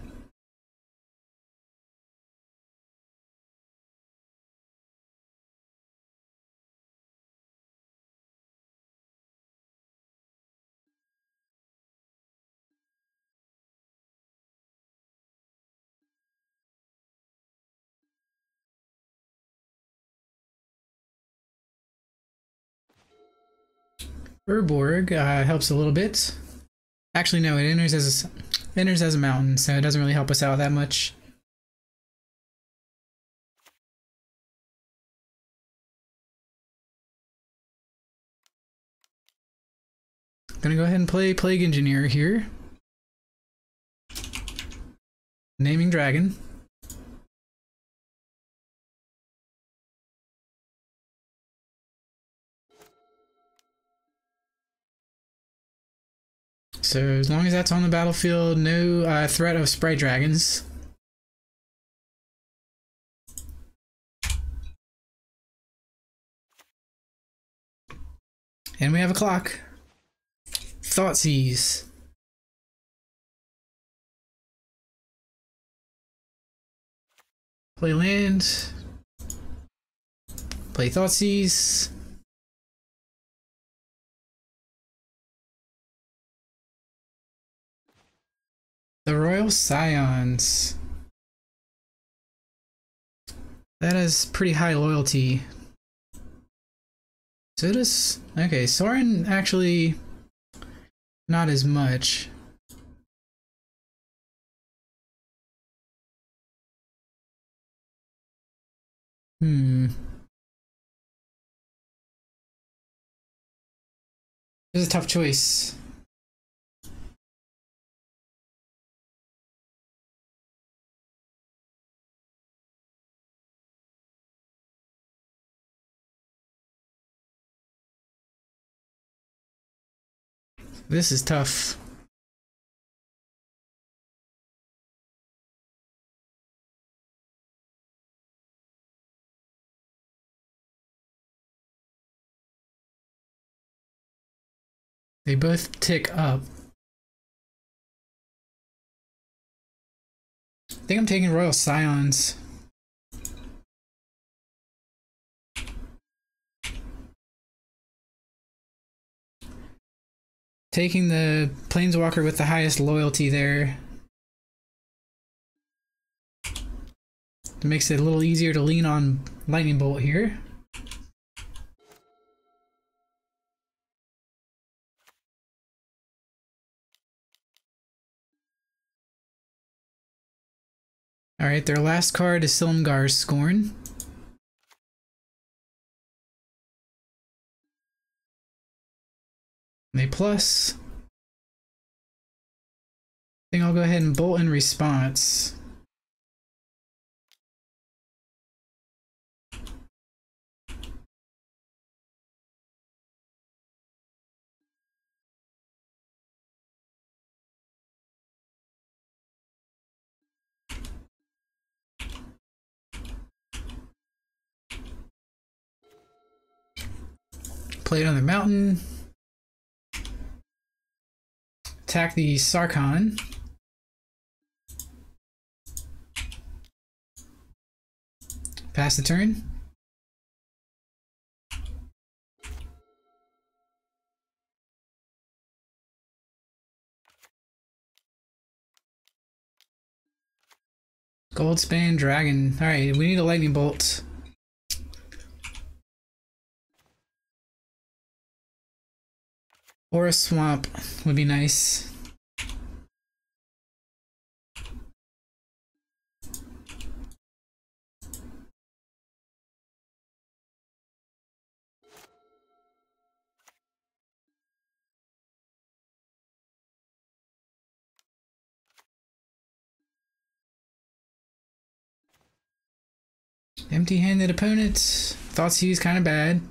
Urborg helps a little bit. Actually, no, it enters as a mountain, so it doesn't really help us out that much. Gonna go ahead and play Plague Engineer here. Naming Dragon. So as long as that's on the battlefield, no threat of Sprite Dragons. And we have a clock. Thoughtseize. Play land. Play Thoughtseize. The Royal Scions. That has pretty high loyalty. So does... Okay, Soren actually... not as much. This is a tough choice. This is tough. They both tick up. I think I'm taking Royal Scions. Taking the Planeswalker with the highest loyalty there. It makes it a little easier to lean on Lightning Bolt here. Alright, their last card is Silumgar's Scorn. They plus. I think I'll go ahead and bolt in response. Play it on the mountain. Attack the Sarkhan. Pass the turn. Goldspan Dragon. Alright, we need a Lightning Bolt. Or a swamp would be nice. Empty-handed opponents. Thoughtseize kind of bad.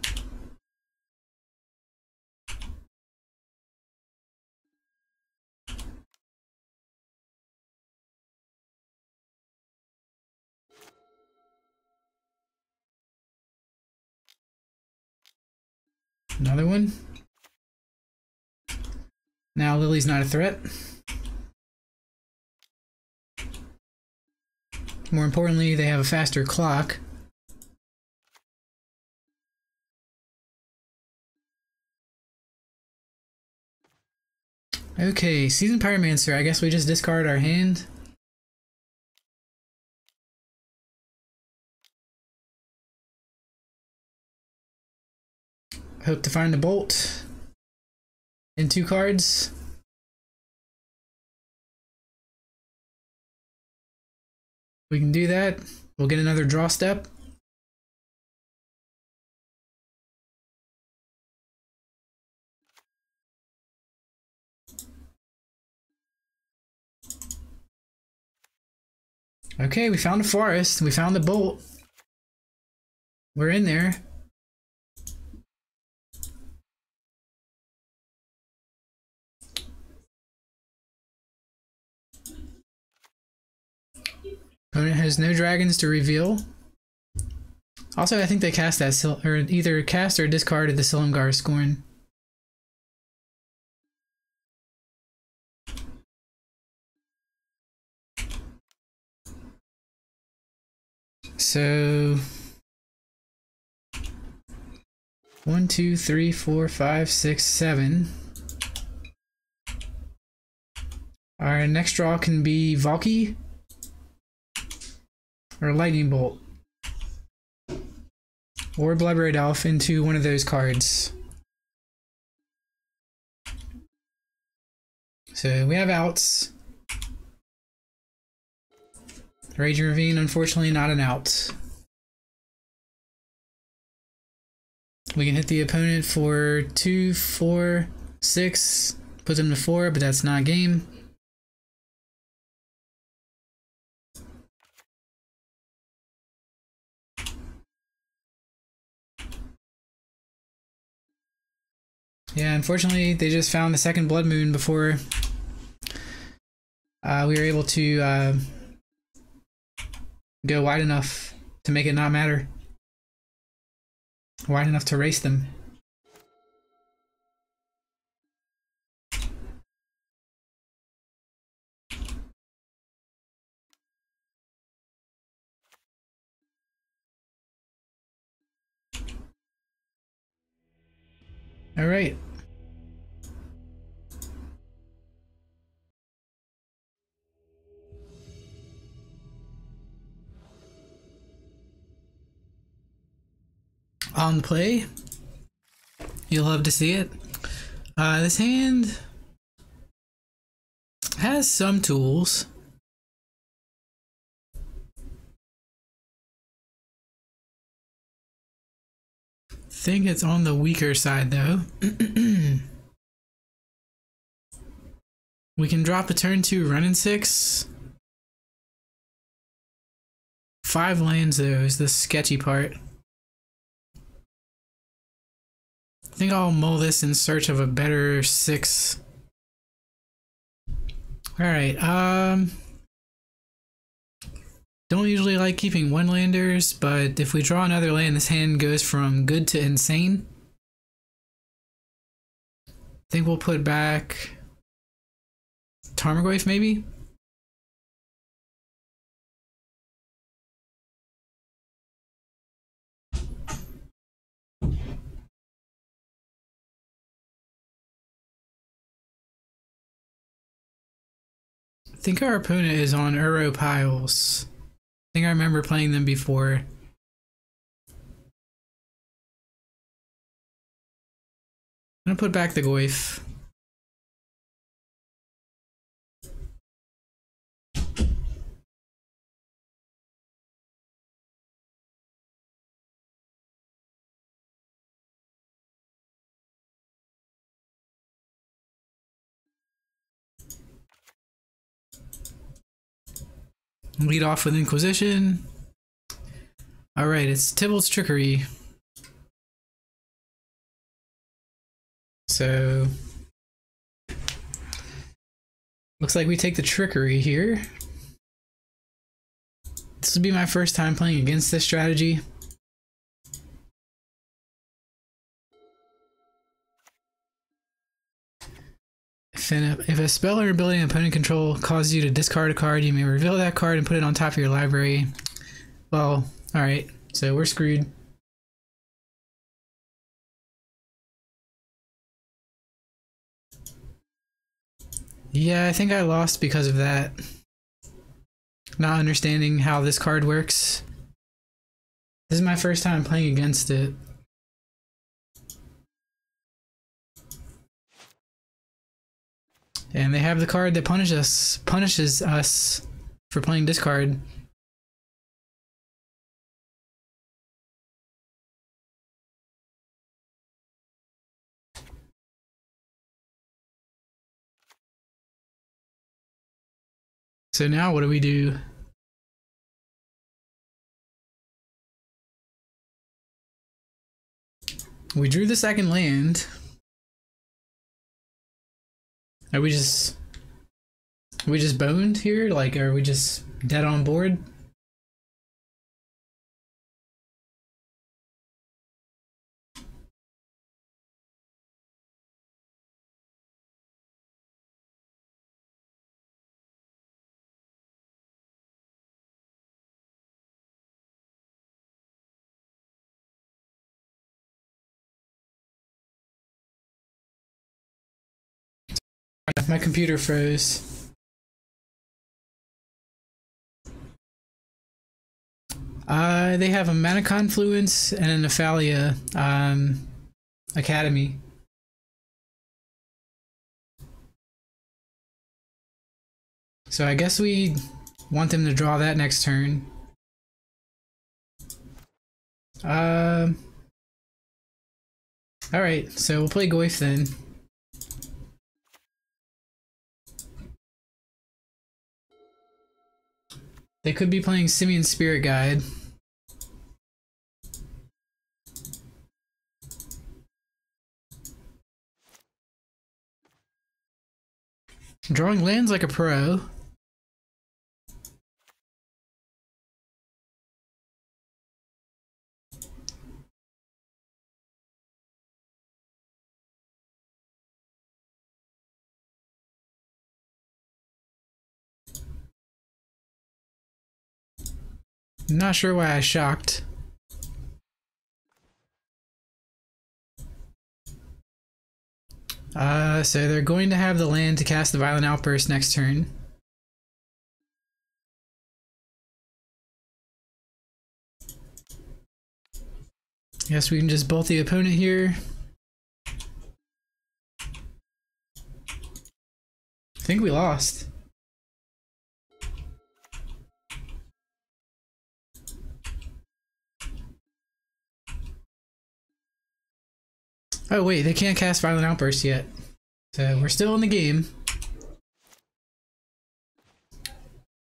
Another one. Now Lily's not a threat. More importantly, they have a faster clock. Okay, Seasoned Pyromancer. I guess we just discard our hand. Hope to find a bolt in 2 cards. We can do that. We'll get another draw step. Okay, we found a forest. We found the bolt. We're in there. Opponent has no dragons to reveal. Also, I think they cast that or either cast or discarded the Silumgar Scorn. So 1, 2, 3, 4, 5, 6, 7. Our next draw can be Valki or Lightning Bolt or Bloodbraid Elf into one of those cards. So we have outs. Raging Ravine, unfortunately, not an out. We can hit the opponent for 2, 4, 6, put them to 4, but that's not game. Yeah, unfortunately, they just found the second Blood Moon before we were able to go wide enough to make it not matter. Wide enough to race them. All right. On play. You'll love to see it. This hand has some tools. I think it's on the weaker side though. We can drop a turn 2 run and 6. 5 lands though is the sketchy part. I think I'll mull this in search of a better 6. Alright, don't usually like keeping 1-landers, but if we draw another land, this hand goes from good to insane. I think we'll put back Tarmogoyf maybe? I think our opponent is on Uro Piles. I think I remember playing them before. I'm gonna put back the Goyf. Lead off with Inquisition. Alright, it's Tybalt's Trickery. So looks like we take the Trickery here. This will be my first time playing against this strategy. If a spell or ability an opponent control causes you to discard a card, you may reveal that card and put it on top of your library. Well, alright, so we're screwed. Yeah, I think I lost because of that. Not understanding how this card works. This is my first time playing against it. And they have the card that punishes us for playing discard. So now what do we do? We drew the second land. Are we just boned here? Like, are we just dead on board? My computer froze. They have a Mana Confluence and an Nephalia Academy. So I guess we want them to draw that next turn. Alright, so we'll play Goyf then. They could be playing Simian Spirit Guide. Drawing lands like a pro. I'm not sure why I shocked. So they're going to have the land to cast the Violent Outburst next turn. Guess we can just bolt the opponent here. I think we lost. Oh wait, they can't cast Violent Outburst yet. So we're still in the game.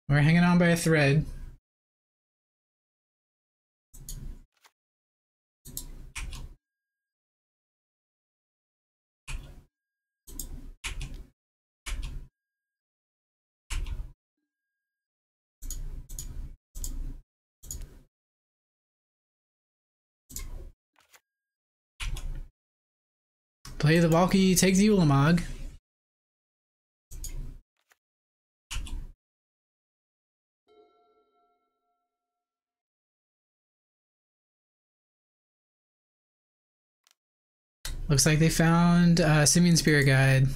We're hanging on by a thread. Play the Valki, take the Ulamog. Looks like they found Simian Spirit Guide.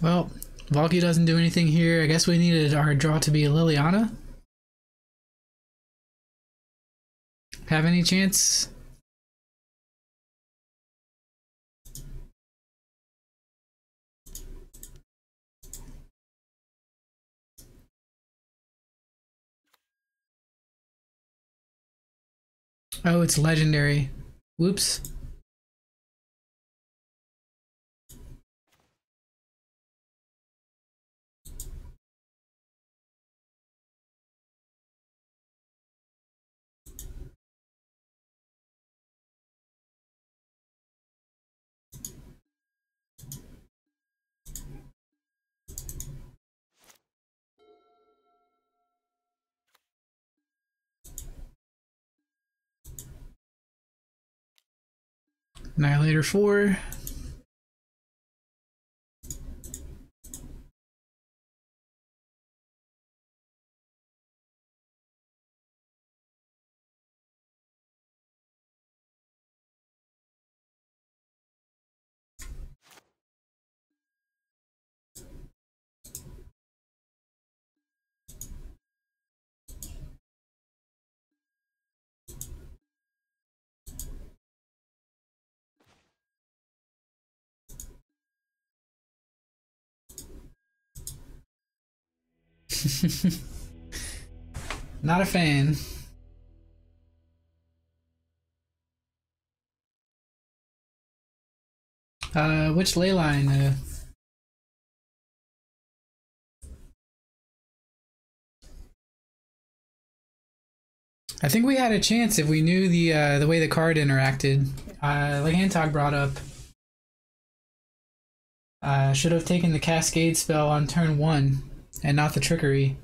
Well, Valki doesn't do anything here. I guess we needed our draw to be Liliana. Have any chance? Oh, it's legendary. Whoops. Annihilator 4. Not a fan. Which ley line? I think we had a chance if we knew the way the card interacted. Like Antog brought up, should have taken the Cascade spell on turn 1 and not the Trickery.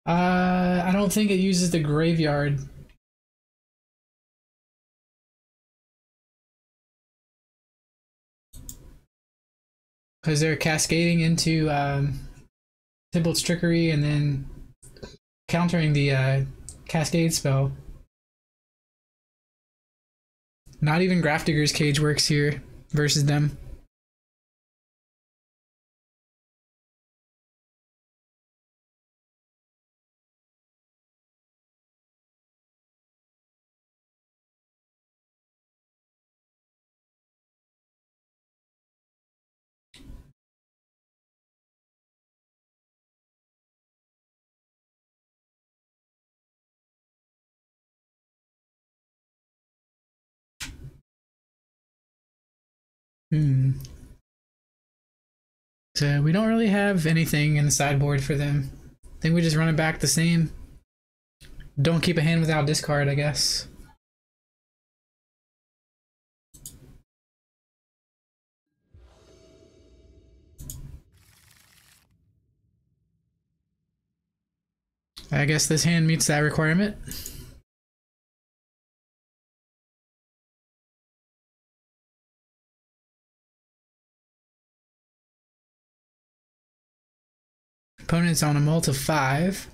I don't think it uses the Graveyard. Because they're cascading into Tybalt's Trickery and then countering the Cascade spell. Not even Grafdigger's Cage works here versus them. So we don't really have anything in the sideboard for them. I think we just run it back the same. Don't keep a hand without discard, I guess. I guess this hand meets that requirement. Opponent's on a mult of 5.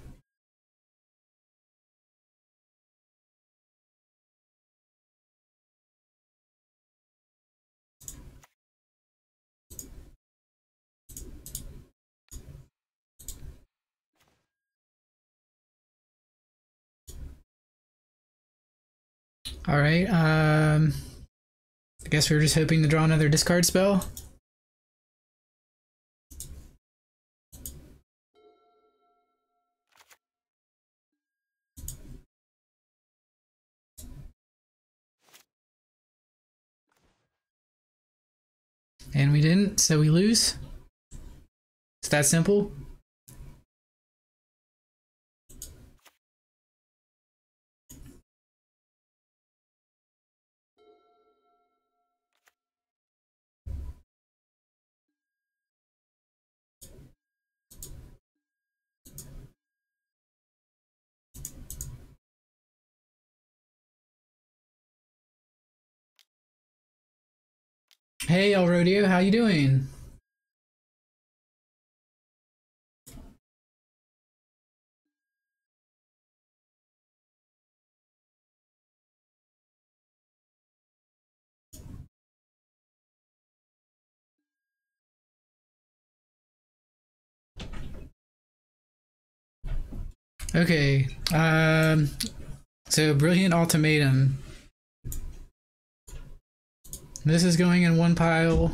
Alright, I guess we were just hoping to draw another discard spell. And we didn't, so we lose. It's that simple. Hey, El Rodeo, how you doing? Okay, so Brilliant Ultimatum. This is going in one pile.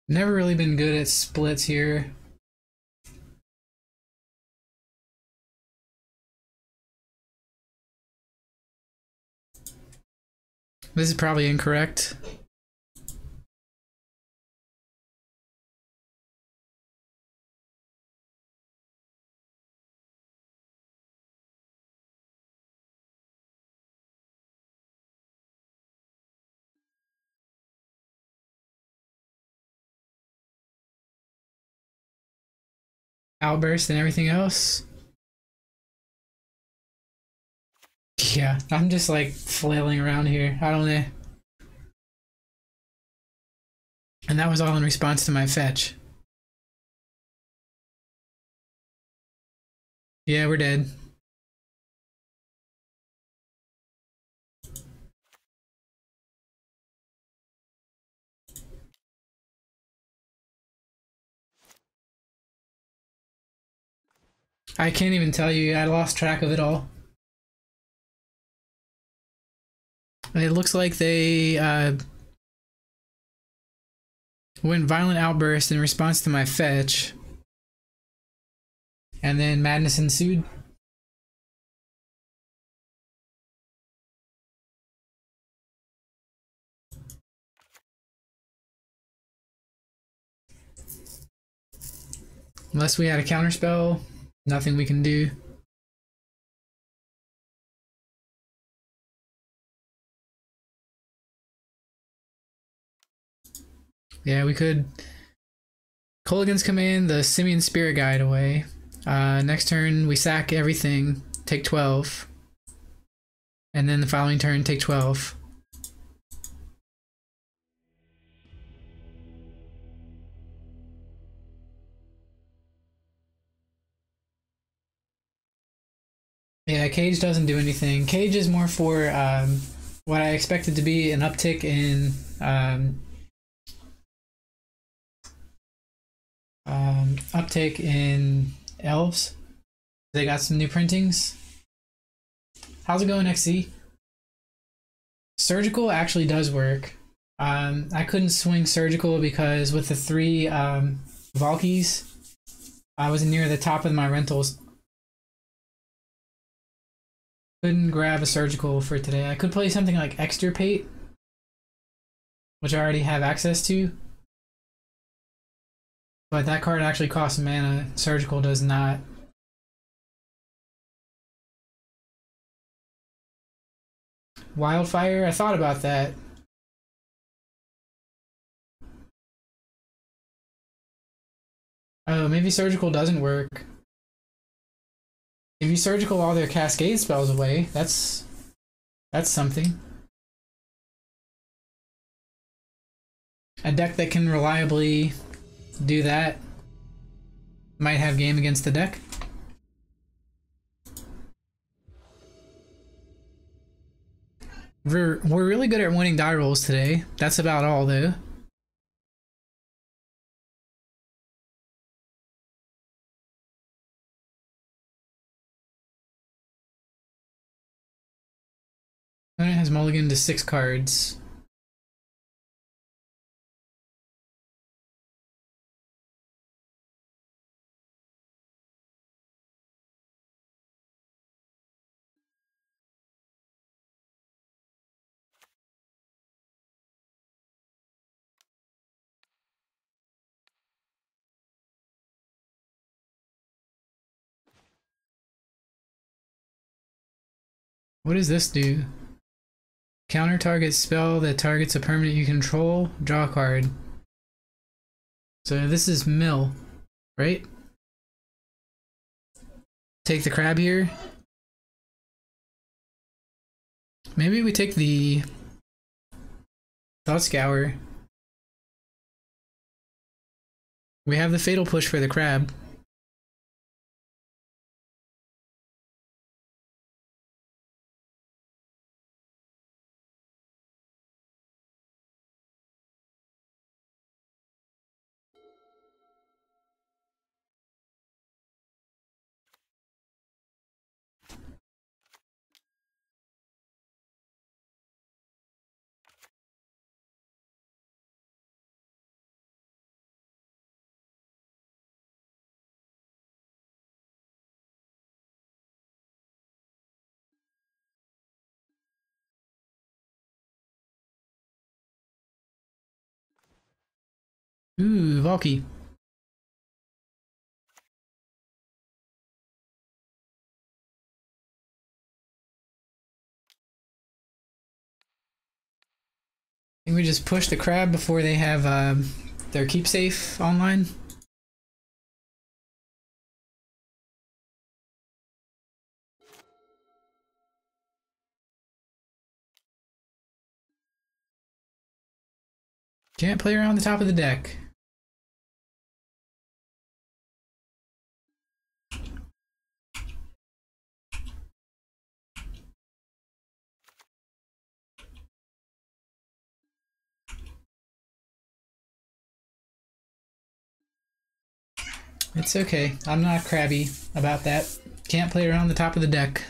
Never really been good at splits here. This is probably incorrect. Outburst and everything else. Yeah, I'm just like flailing around here. I don't know. And that was all in response to my fetch. Yeah, we're dead. I can't even tell you. I lost track of it all. It looks like they went violent outburst in response to my fetch, and then madness ensued. Unless we had a counterspell, nothing we can do. Yeah, we could. Colligan's command the Simian Spirit Guide away. Next turn, we sack everything, take 12. And then the following turn, take 12. Yeah, Cage doesn't do anything. Cage is more for what I expected to be an uptick in uptick in elves. They got some new printings. How's it going, XC? Surgical actually does work. I couldn't swing surgical because with the 3 Valkis, I was near the top of my rentals. Couldn't grab a surgical for today. I could play something like Extirpate, which I already have access to. But that card actually costs mana. Surgical does not. Wildfire? I thought about that. Oh, maybe surgical doesn't work. If you surgical all their cascade spells away, that's something. A deck that can reliably do that might have game against the deck. We're really good at winning die rolls today. That's about all though. Opponent has mulliganed to 6 cards. What does this do? Counter target spell that targets a permanent you control, draw a card. So this is mill, right? Take the crab here. Maybe we take the Thought Scour. We have the Fatal Push for the crab. Ooh, Valki. I think we just push the crab before they have their keep safe online. Can't play around the top of the deck. It's okay. I'm not crabby about that. Can't play around the top of the deck.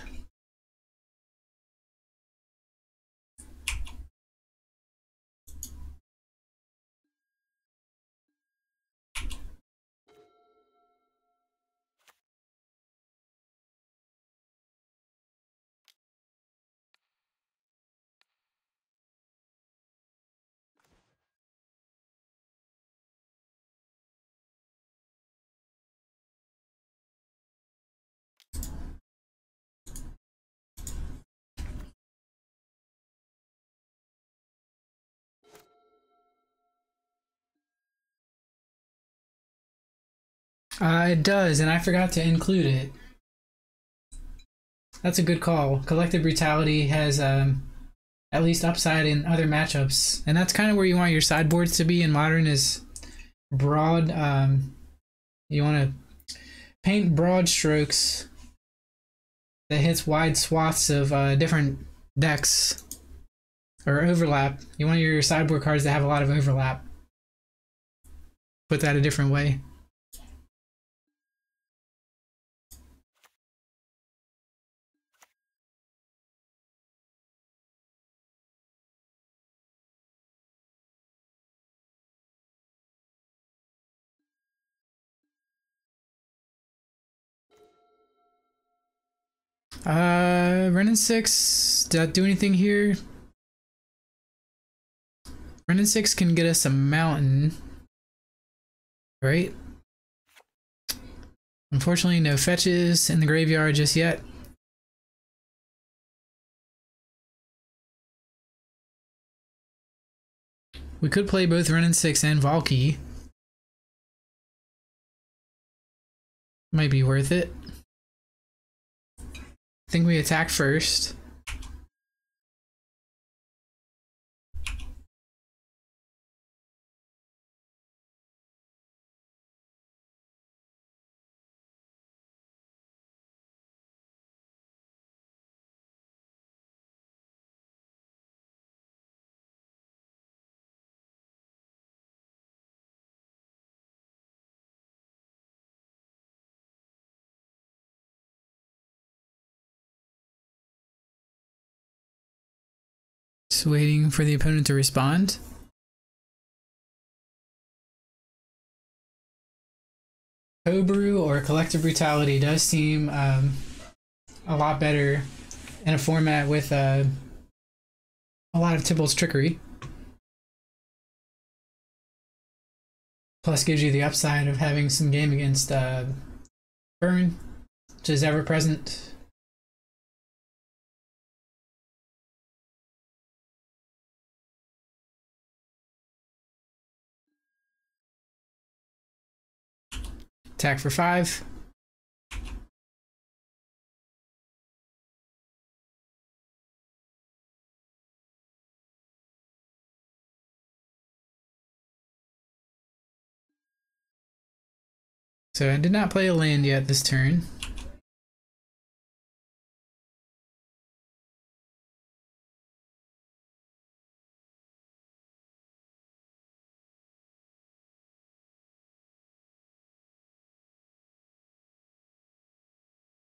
It does, and I forgot to include it. That's a good call. Collective Brutality has at least upside in other matchups, and that's kind of where you want your sideboards to be in Modern, is broad. You want to paint broad strokes that hits wide swaths of different decks or overlap. You want your sideboard cards to have a lot of overlap. Put that a different way. Renin 6, did I do anything here? Renin 6 can get us a mountain, right? Unfortunately, no fetches in the graveyard just yet. We could play both Renin 6 and Valki. Might be worth it. I think we attack first. Just waiting for the opponent to respond. Cobrew or Collective Brutality does seem a lot better in a format with a lot of Tybalt's Trickery. Plus gives you the upside of having some game against Burn, which is ever present. Attack for 5. So I did not play a land yet this turn.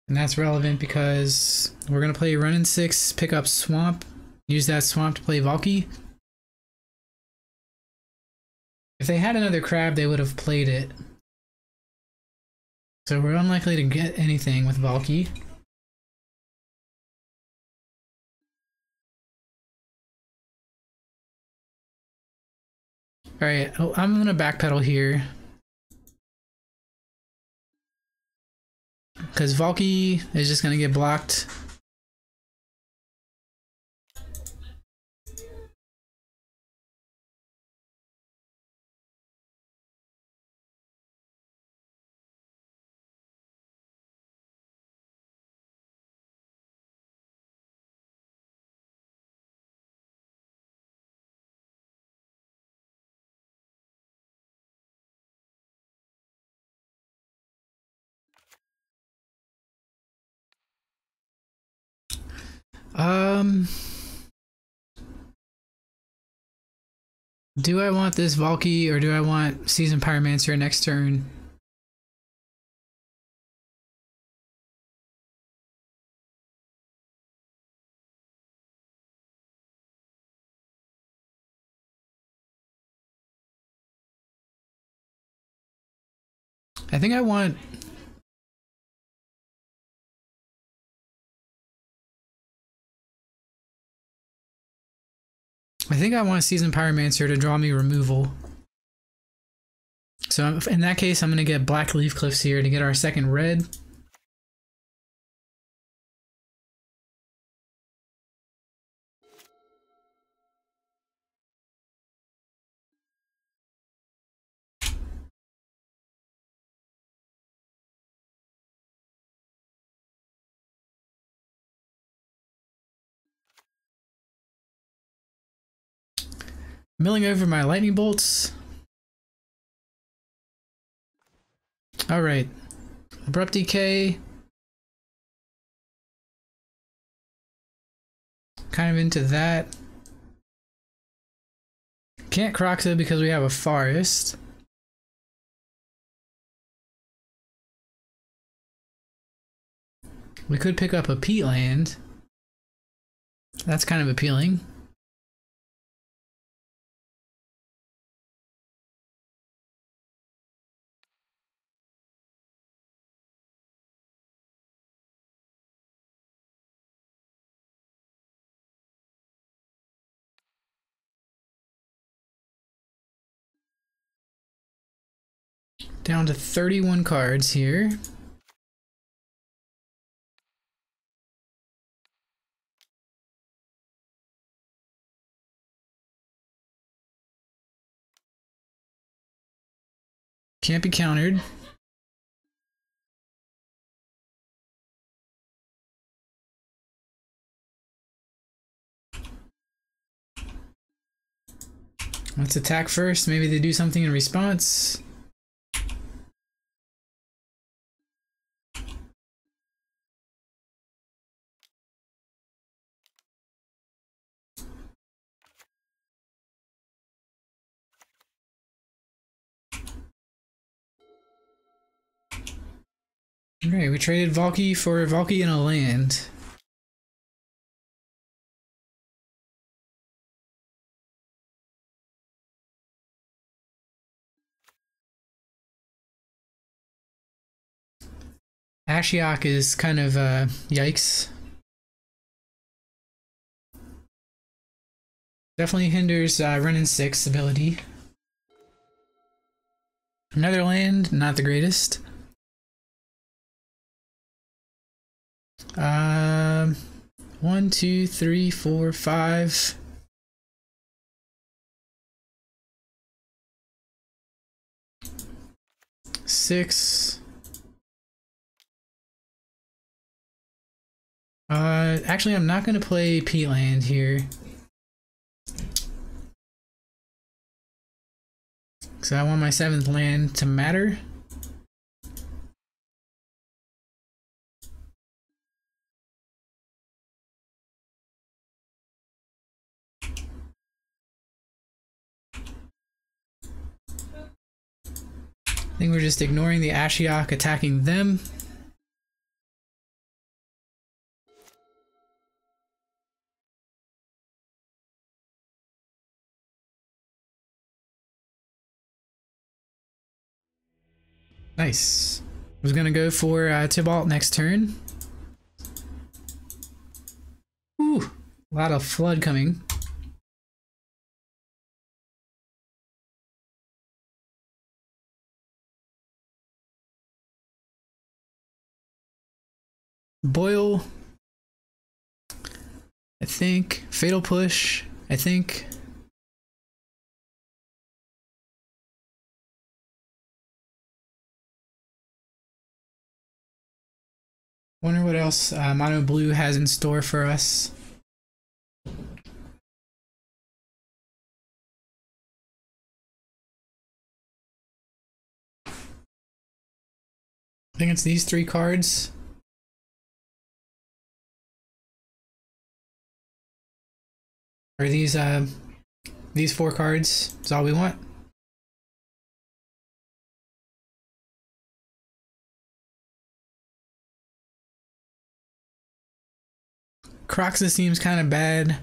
And that's relevant because we're going to play Renin 6, pick up Swamp, use that Swamp to play Valki. If they had another crab, they would have played it. So we're unlikely to get anything with Valki. Alright, I'm going to backpedal here. Because Valki is just going to get blocked. Do I want this Valki or do I want Seasoned Pyromancer next turn? I think I want... Seasoned Pyromancer to draw me removal. So in that case, I'm going to get Black Leaf Cliffs here to get our second red. Milling over my lightning bolts. Alright. Abrupt Decay. Kind of into that. Can't Croxa because we have a forest. We could pick up a peatland. That's kind of appealing. Down to 31 cards here. Can't be countered. Let's attack first. Maybe they do something in response. Alright, we traded Valki for Valki and a land. Ashiok is kind of yikes. Definitely hinders Renin 6 ability. Another land, not the greatest. 1, 2, 3, 4, 5. Six. Actually, I'm not going to play Peatland here. So I want my 7th land to matter. I think we're just ignoring the Ashiok attacking them. Nice. I was gonna go for Tibalt next turn. Ooh, a lot of flood coming. Boil. I think. Fatal Push. I think. Wonder what else Mono Blue has in store for us. I think it's these 3 cards. Or these 4 cards is all we want. Croxa seems kind of bad.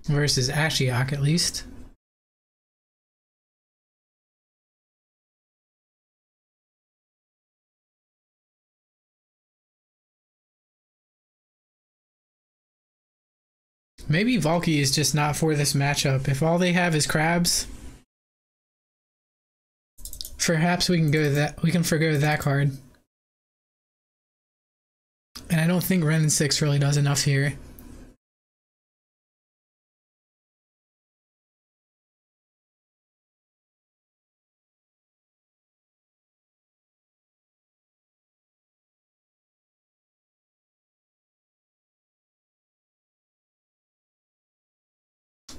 Versus Ashiok, at least. Maybe Valki is just not for this matchup. If all they have is crabs, perhaps we can go that we can forgo that card. And I don't think Ren and 6 really does enough here.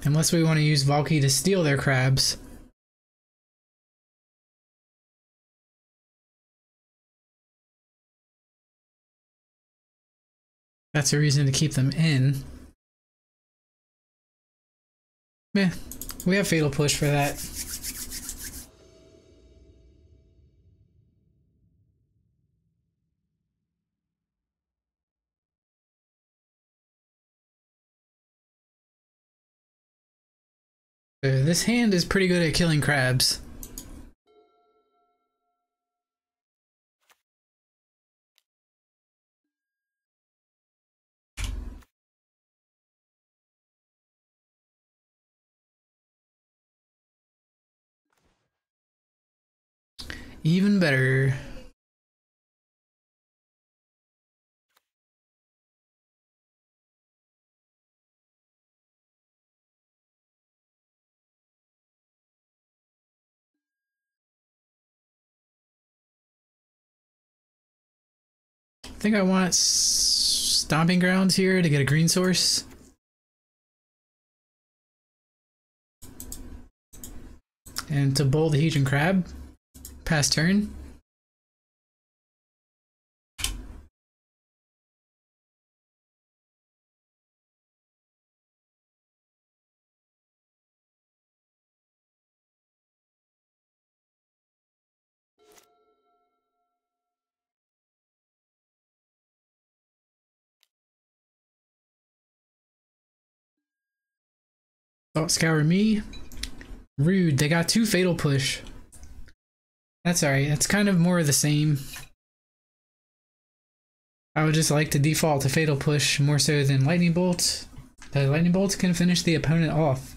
Unless we want to use Valki to steal their crabs. That's a reason to keep them in. Meh, we have Fatal Push for that. This hand is pretty good at killing crabs. Even better. I think I want Stomping Grounds here to get a green source. And to bowl the Hedron Crab. Pass turn. Thought Scour me. Rude, they got 2 Fatal Push. That's alright, that's kind of more of the same. I would just like to default to Fatal Push more so than Lightning Bolt. The Lightning Bolt can finish the opponent off.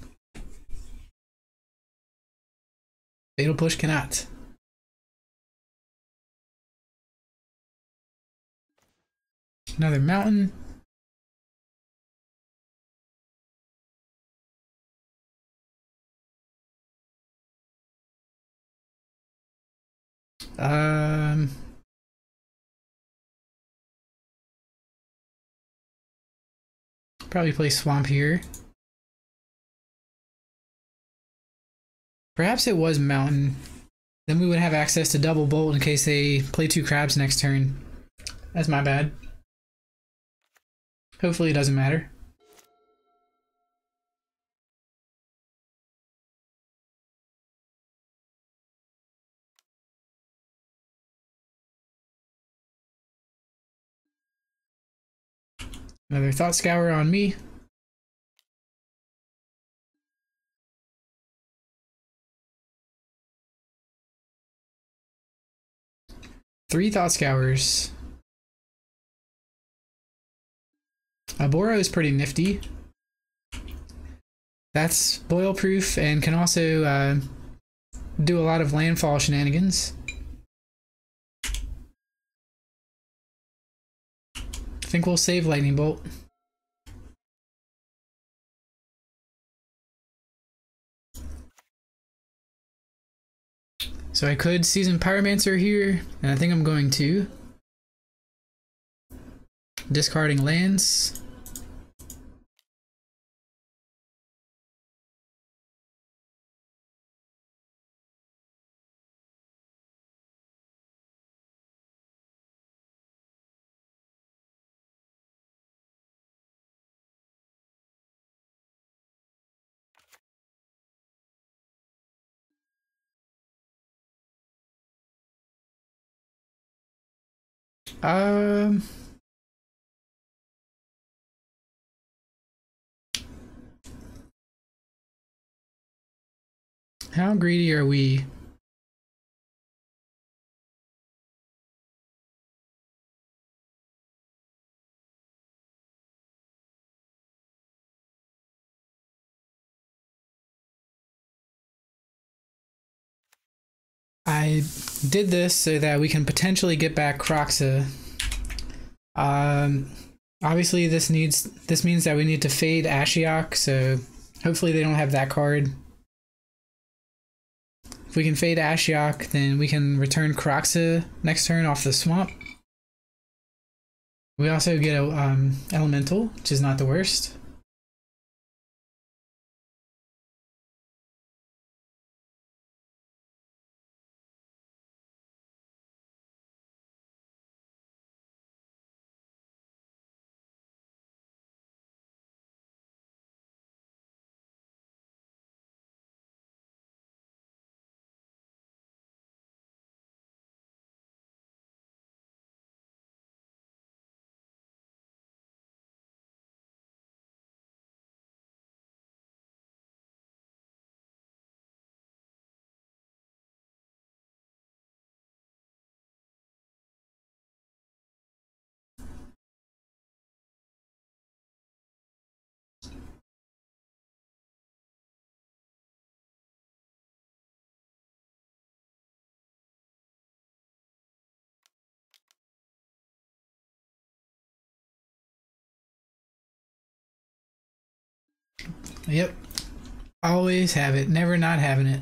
Fatal Push cannot. Another mountain. Probably play Swamp here. Perhaps it was Mountain. Then we would have access to double bolt in case they play 2 crabs next turn. That's my bad. Hopefully it doesn't matter. Another Thought Scour on me. Three Thought Scours. Boro is pretty nifty. That's boil proof and can also do a lot of landfall shenanigans. I think we'll save Lightning Bolt. So I could Seasoned Pyromancer here, and I think I'm going to. Discarding lands. Um, how greedy are we? I did this so that we can potentially get back Croxa. Obviously this means that we need to fade Ashiok, so hopefully they don't have that card. If we can fade Ashiok, then we can return Croxa next turn off the swamp. We also get a elemental, which is not the worst. Yep. Always have it, never not having it.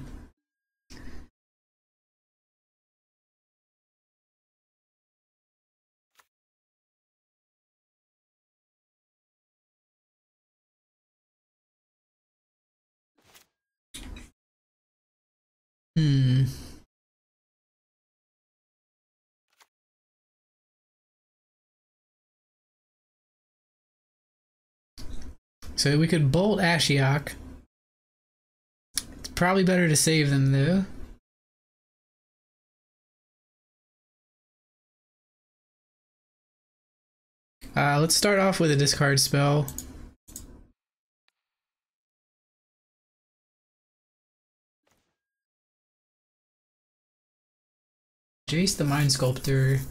So we could bolt Ashiok. It's probably better to save them though. Let's start off with a discard spell. Jace the Mind Sculptor.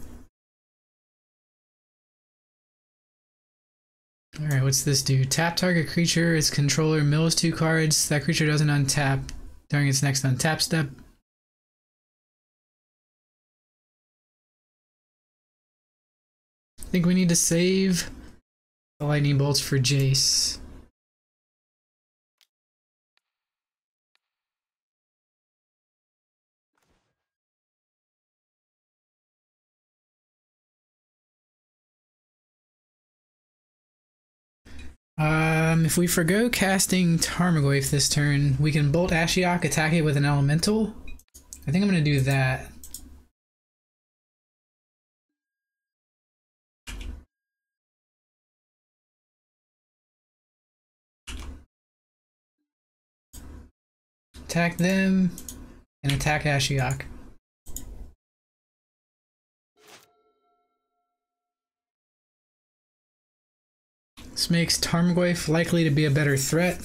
Alright, what's this do? Tap target creature, its controller mills 2 cards. That creature doesn't untap during its next untap step. I think we need to save the lightning bolts for Jace. If we forgo casting Tarmogoyf this turn, we can bolt Ashiok, attack it with an elemental. I think I'm gonna do that. Attack them, and attack Ashiok. This makes Tarmogoyf likely to be a better threat.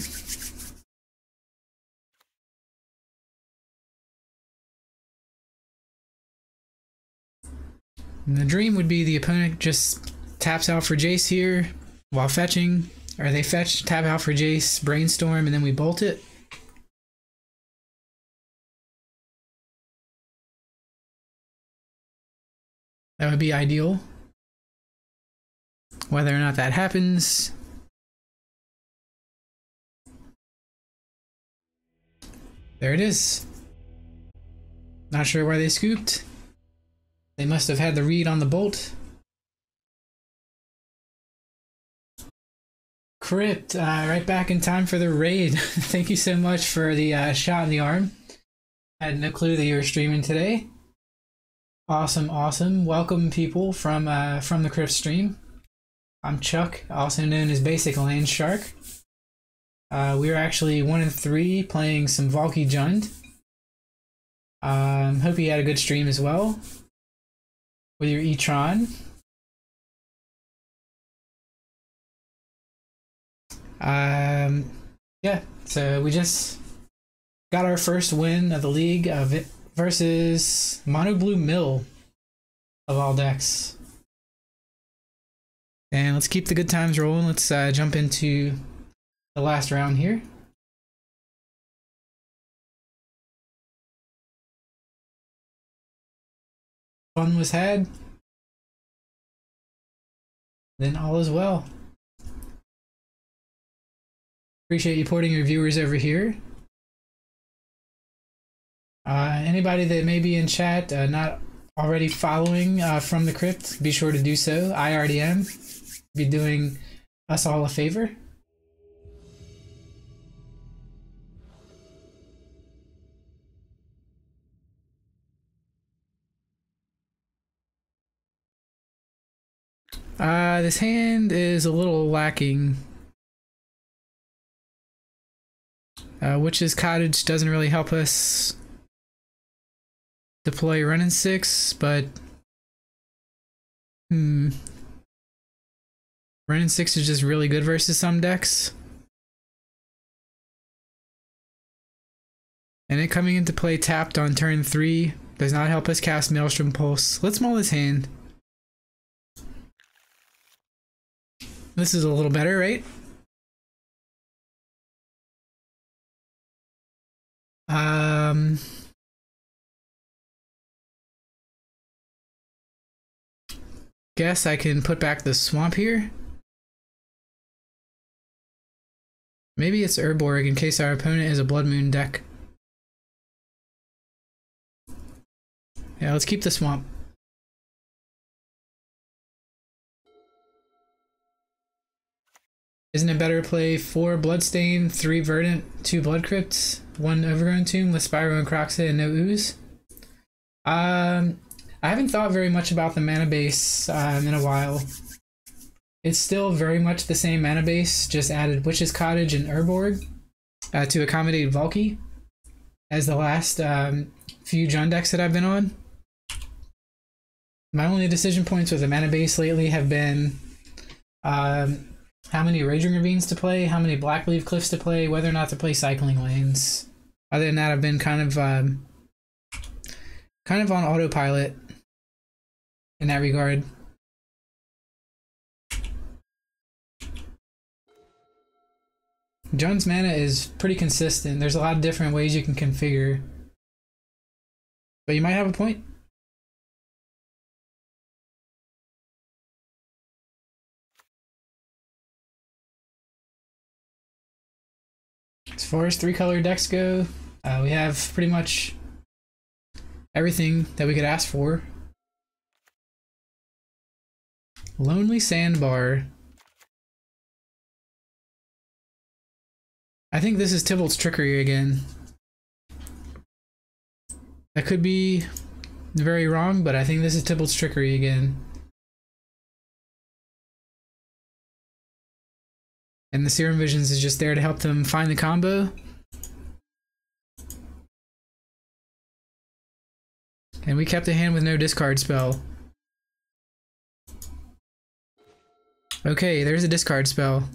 And the dream would be the opponent just taps out for Jace here while fetching, or they fetch, tap out for Jace, brainstorm, and then we bolt it. That would be ideal. Whether or not that happens, there it is. Not sure where they scooped. They must have had the read on the bolt. Crypt, right back in time for the raid. Thank you so much for the shot in the arm. I had no clue that you were streaming today. Awesome, awesome. Welcome people from the Crypt stream. I'm Chuck, also known as Basiclandshark. We are actually 1-3 playing some Valki Jund. Hope you had a good stream as well with your E-Tron. Yeah, so we just got our first win of the league of it versus Mono Blue Mill of all decks. And let's keep the good times rolling. Let's jump into the last round here. fun was had, then all is well. Appreciate you porting your viewers over here. Anybody that may be in chat not already following from the crypt, be sure to do so. I already am. Be doing us all a favor. This hand is a little lacking. Witch's Cottage doesn't really help us deploy Run and 6, but Run and 6 is just really good versus some decks. And it coming into play tapped on turn 3 does not help us cast Maelstrom Pulse. Let's mull this hand. This is a little better, right? Guess I can put back the swamp here. Maybe it's Urborg in case our opponent is a Blood Moon deck. Yeah, let's keep the swamp. Isn't it better to play 4 Bloodstain, 3 Verdant, 2 Blood Crypts, 1 Overgrown Tomb with Spyro and Croxa and no Ooze? I haven't thought very much about the mana base in a while. It's still very much the same mana base, just added Witch's Cottage and Urborg to accommodate Valki as the last few Jund decks that I've been on. My only decision points with the mana base lately have been how many Raging Ravines to play, how many Blackleaf Cliffs to play, whether or not to play Cycling Lanes. Other than that, I've been kind of on autopilot in that regard. Jund's mana is pretty consistent. There's a lot of different ways you can configure, but you might have a point. As far as 3-color decks go, we have pretty much everything that we could ask for. Lonely Sandbar. I think this is Tybalt's Trickery again. That could be very wrong, but I think this is Tybalt's Trickery again. And the Serum Visions is just there to help them find the combo. And we kept a hand with no discard spell. Okay, there's a discard spell.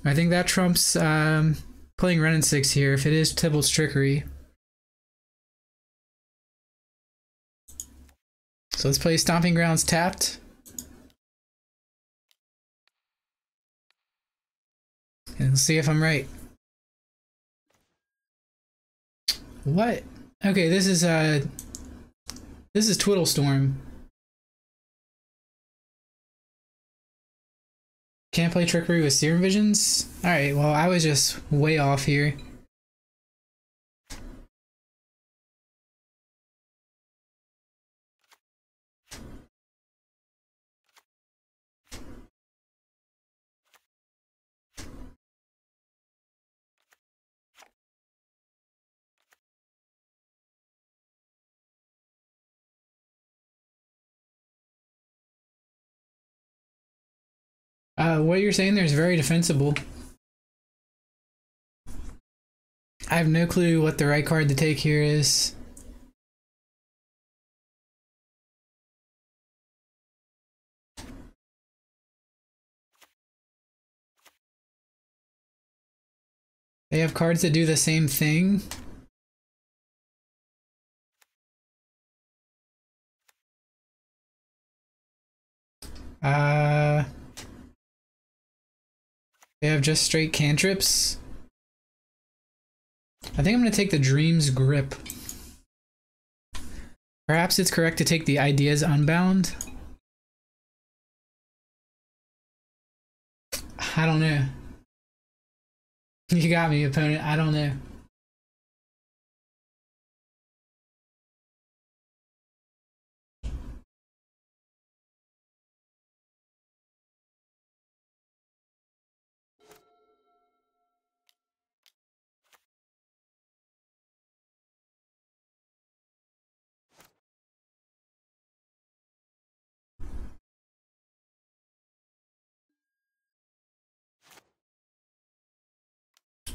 I think that trumps playing Run and 6 here if it is Tybalt's Trickery. So let's play Stomping Grounds tapped. And see if I'm right. What? Okay, this is Twiddlestorm. Can't play Trickery with Serum Visions? Alright, well, I was just way off here. What you're saying there is very defensible. I have no clue what the right card to take here is. They have cards that do the same thing. They have just straight cantrips. I think I'm gonna take the Dream's Grip. Perhaps it's correct to take the ideas unbound. I don't know. You got me, opponent. I don't know.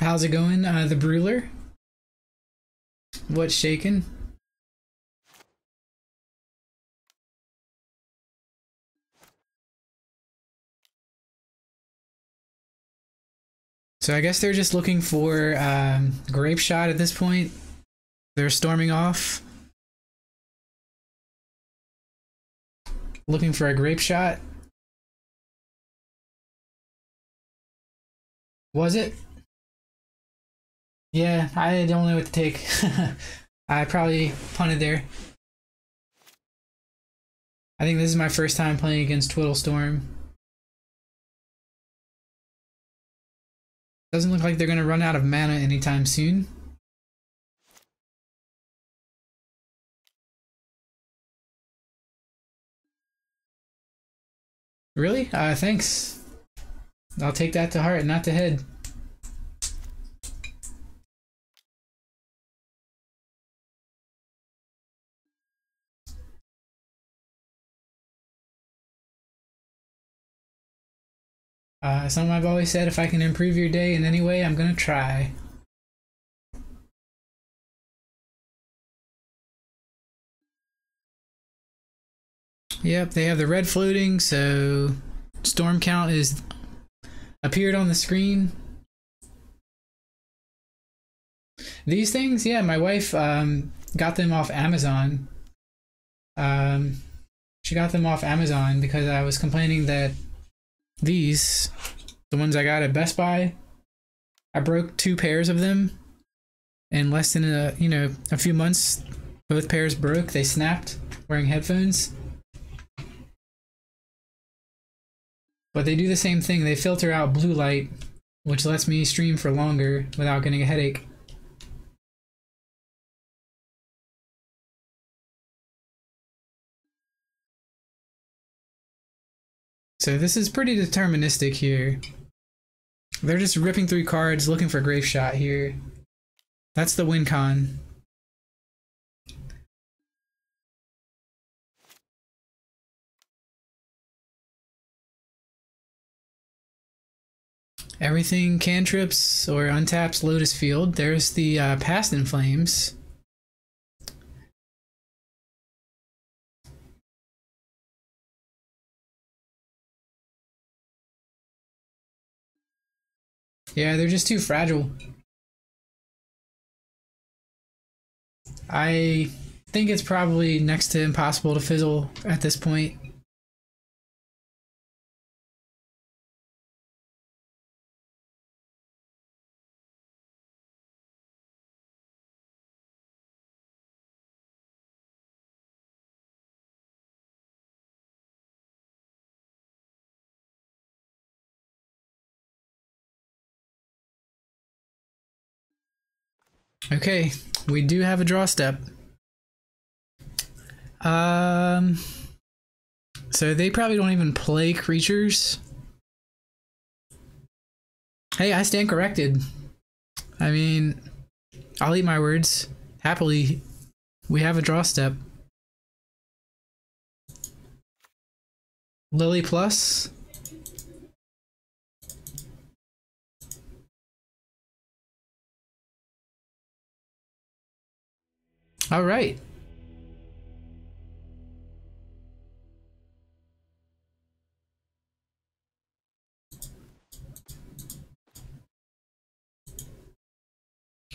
How's it going? The Brewler? What's shaking? So I guess they're just looking for grape shot at this point. They're storming off. Looking for a grape shot. Was it? Yeah, I don't know what to take. I probably punted there. I think this is my first time playing against Twiddlestorm. Doesn't look like they're going to run out of mana anytime soon. Really? Thanks. I'll take that to heart, not to head. Something I've always said, if I can improve your day in any way, I'm gonna try. Yep, they have the red floating, so storm count is appeared on the screen. These things, yeah, my wife got them off Amazon. She got them off Amazon because I was complaining that these, the ones I got at Best Buy, I broke 2 pairs of them in less than a few months. Both pairs broke. They snapped wearing headphones. But they do the same thing. They filter out blue light, which lets me stream for longer without getting a headache. So this is pretty deterministic here. They're just ripping through cards, looking for Grave Shot here. That's the win con. Everything cantrips or untaps Lotus Field. There's the Past in Flames. Yeah, they're just too fragile. I think it's probably next to impossible to fizzle at this point. Okay, we do have a draw step. So they probably don't even play creatures. Hey, I stand corrected. I mean, I'll eat my words. Happily, we have a draw step. Lily plus. All right.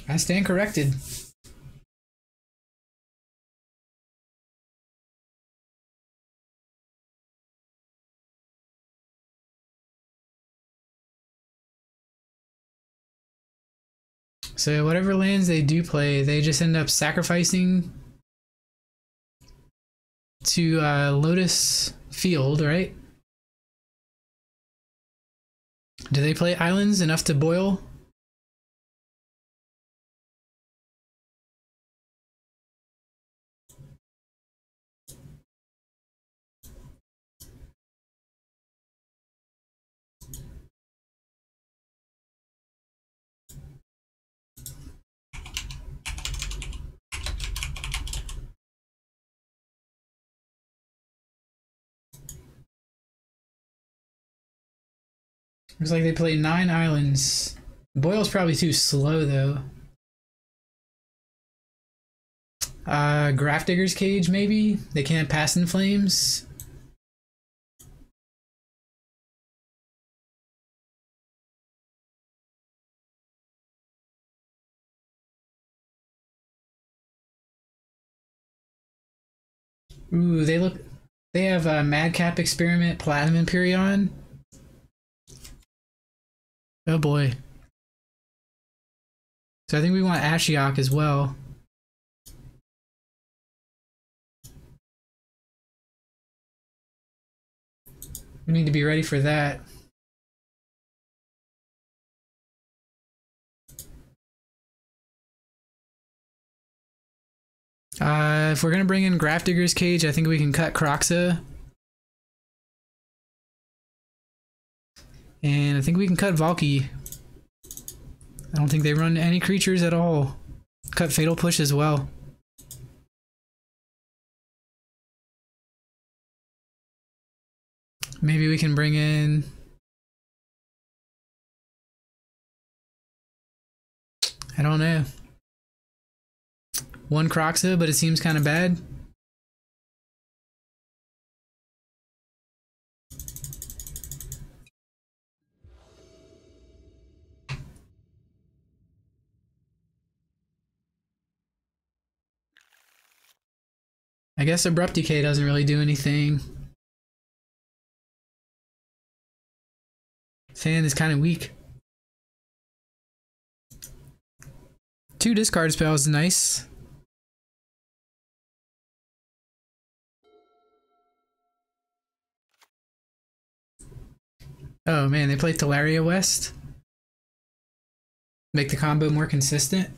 I stand corrected. So whatever lands they do play, they just end up sacrificing to Lotus Field, right? Do they play islands enough to boil? Looks like they play 9 islands. Boil's probably too slow though. Grafdigger's Cage maybe? They can't pass in flames. Ooh, they have a Madcap Experiment, Platinum Imperion. Oh boy. So I think we want Ashiok as well. We need to be ready for that. If we're gonna bring in Grafdigger's Cage, I think we can cut Croxa. And I think we can cut Valki. I don't think they run any creatures at all. Cut Fatal Push as well. Maybe we can bring in... I don't know. 1 Croxa, but it seems kind of bad. I guess Abrupt Decay doesn't really do anything. Fan is kind of weak. 2 discard spells, nice. Oh man, they play Talaria West. Make the combo more consistent.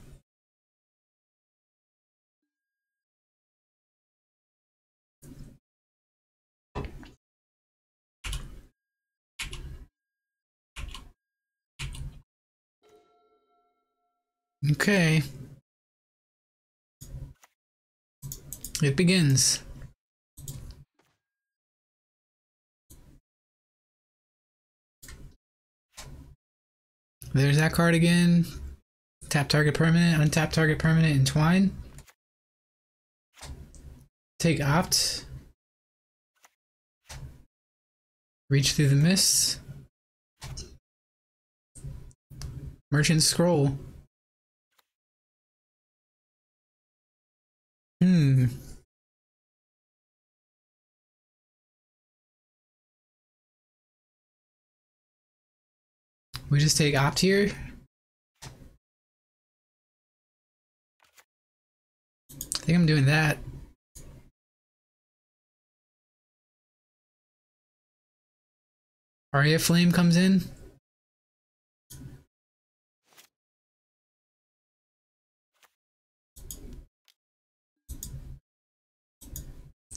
Okay. It begins. There's that card again. Tap target permanent, untap target permanent, entwine. Take opt. Reach through the mist. Merchant scroll. We just take opt here. I think I'm doing that. Aria Flame comes in.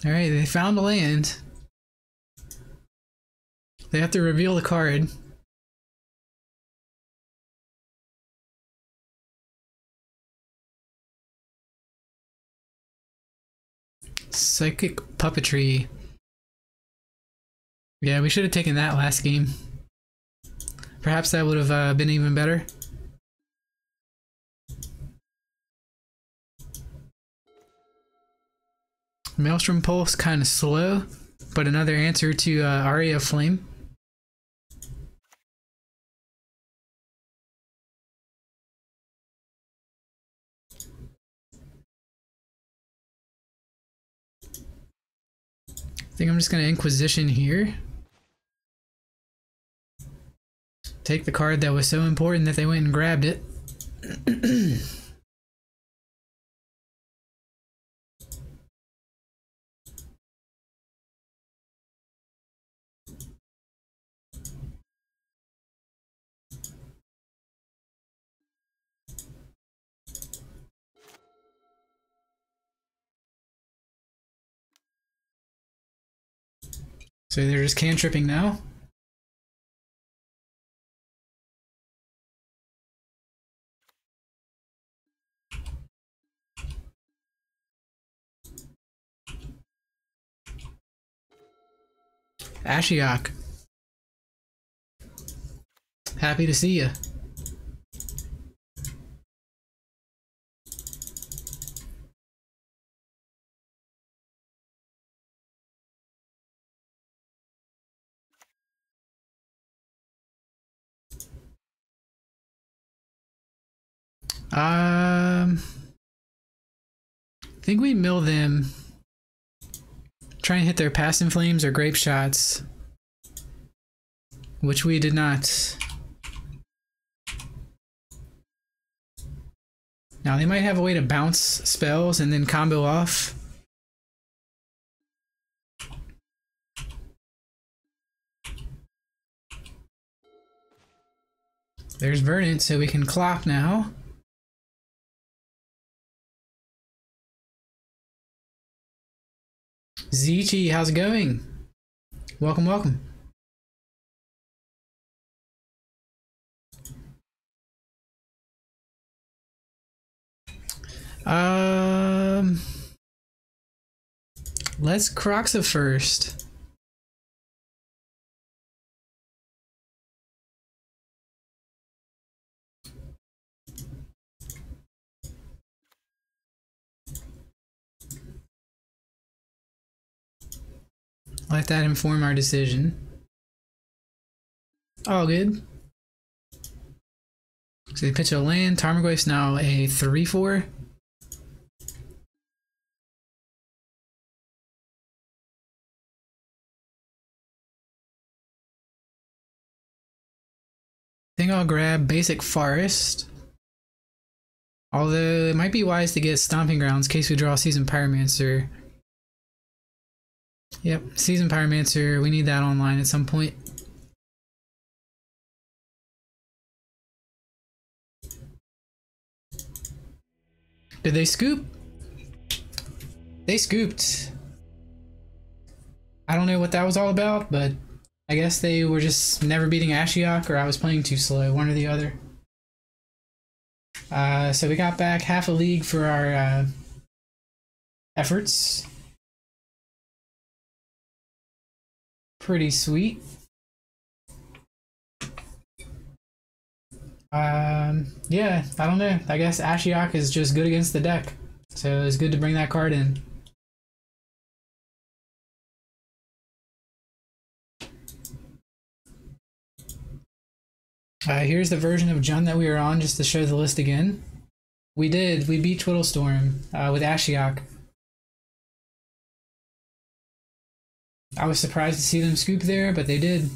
Alright, they found a land. They have to reveal the card. Psychic Puppetry. Yeah, we should have taken that last game. Perhaps that would have been even better. Maelstrom Pulse kind of slow, but another answer to Aria Flame. I think I'm just going to Inquisition here. Take the card that was so important that they went and grabbed it. So they're just cantripping now. Ashiok. Happy to see you. I think we mill them. Try and hit their Passing Flames or Grape Shots, which we did not. Now they might have a way to bounce spells and then combo off. There's Verdant, so we can clock now. Zichi, how's it going? Welcome, welcome. Let's Croxa first. Let that inform our decision. All good. So they pitch a land. Tarmogoyf's now a 3/4. I think I'll grab Basic Forest. Although it might be wise to get Stomping Grounds in case we draw Seasoned Pyromancer. Yep, Seasoned Pyromancer, we need that online at some point. Did they scoop? They scooped. I don't know what that was all about, but I guess they were just never beating Ashiok, or I was playing too slow, one or the other. So we got back half a league for our efforts. Pretty sweet. Yeah, I don't know. I guess Ashiok is just good against the deck, so it's good to bring that card in. Here's the version of Jund that we were on, just to show the list again. We beat Twiddlestorm with Ashiok. I was surprised to see them scoop there, but they did.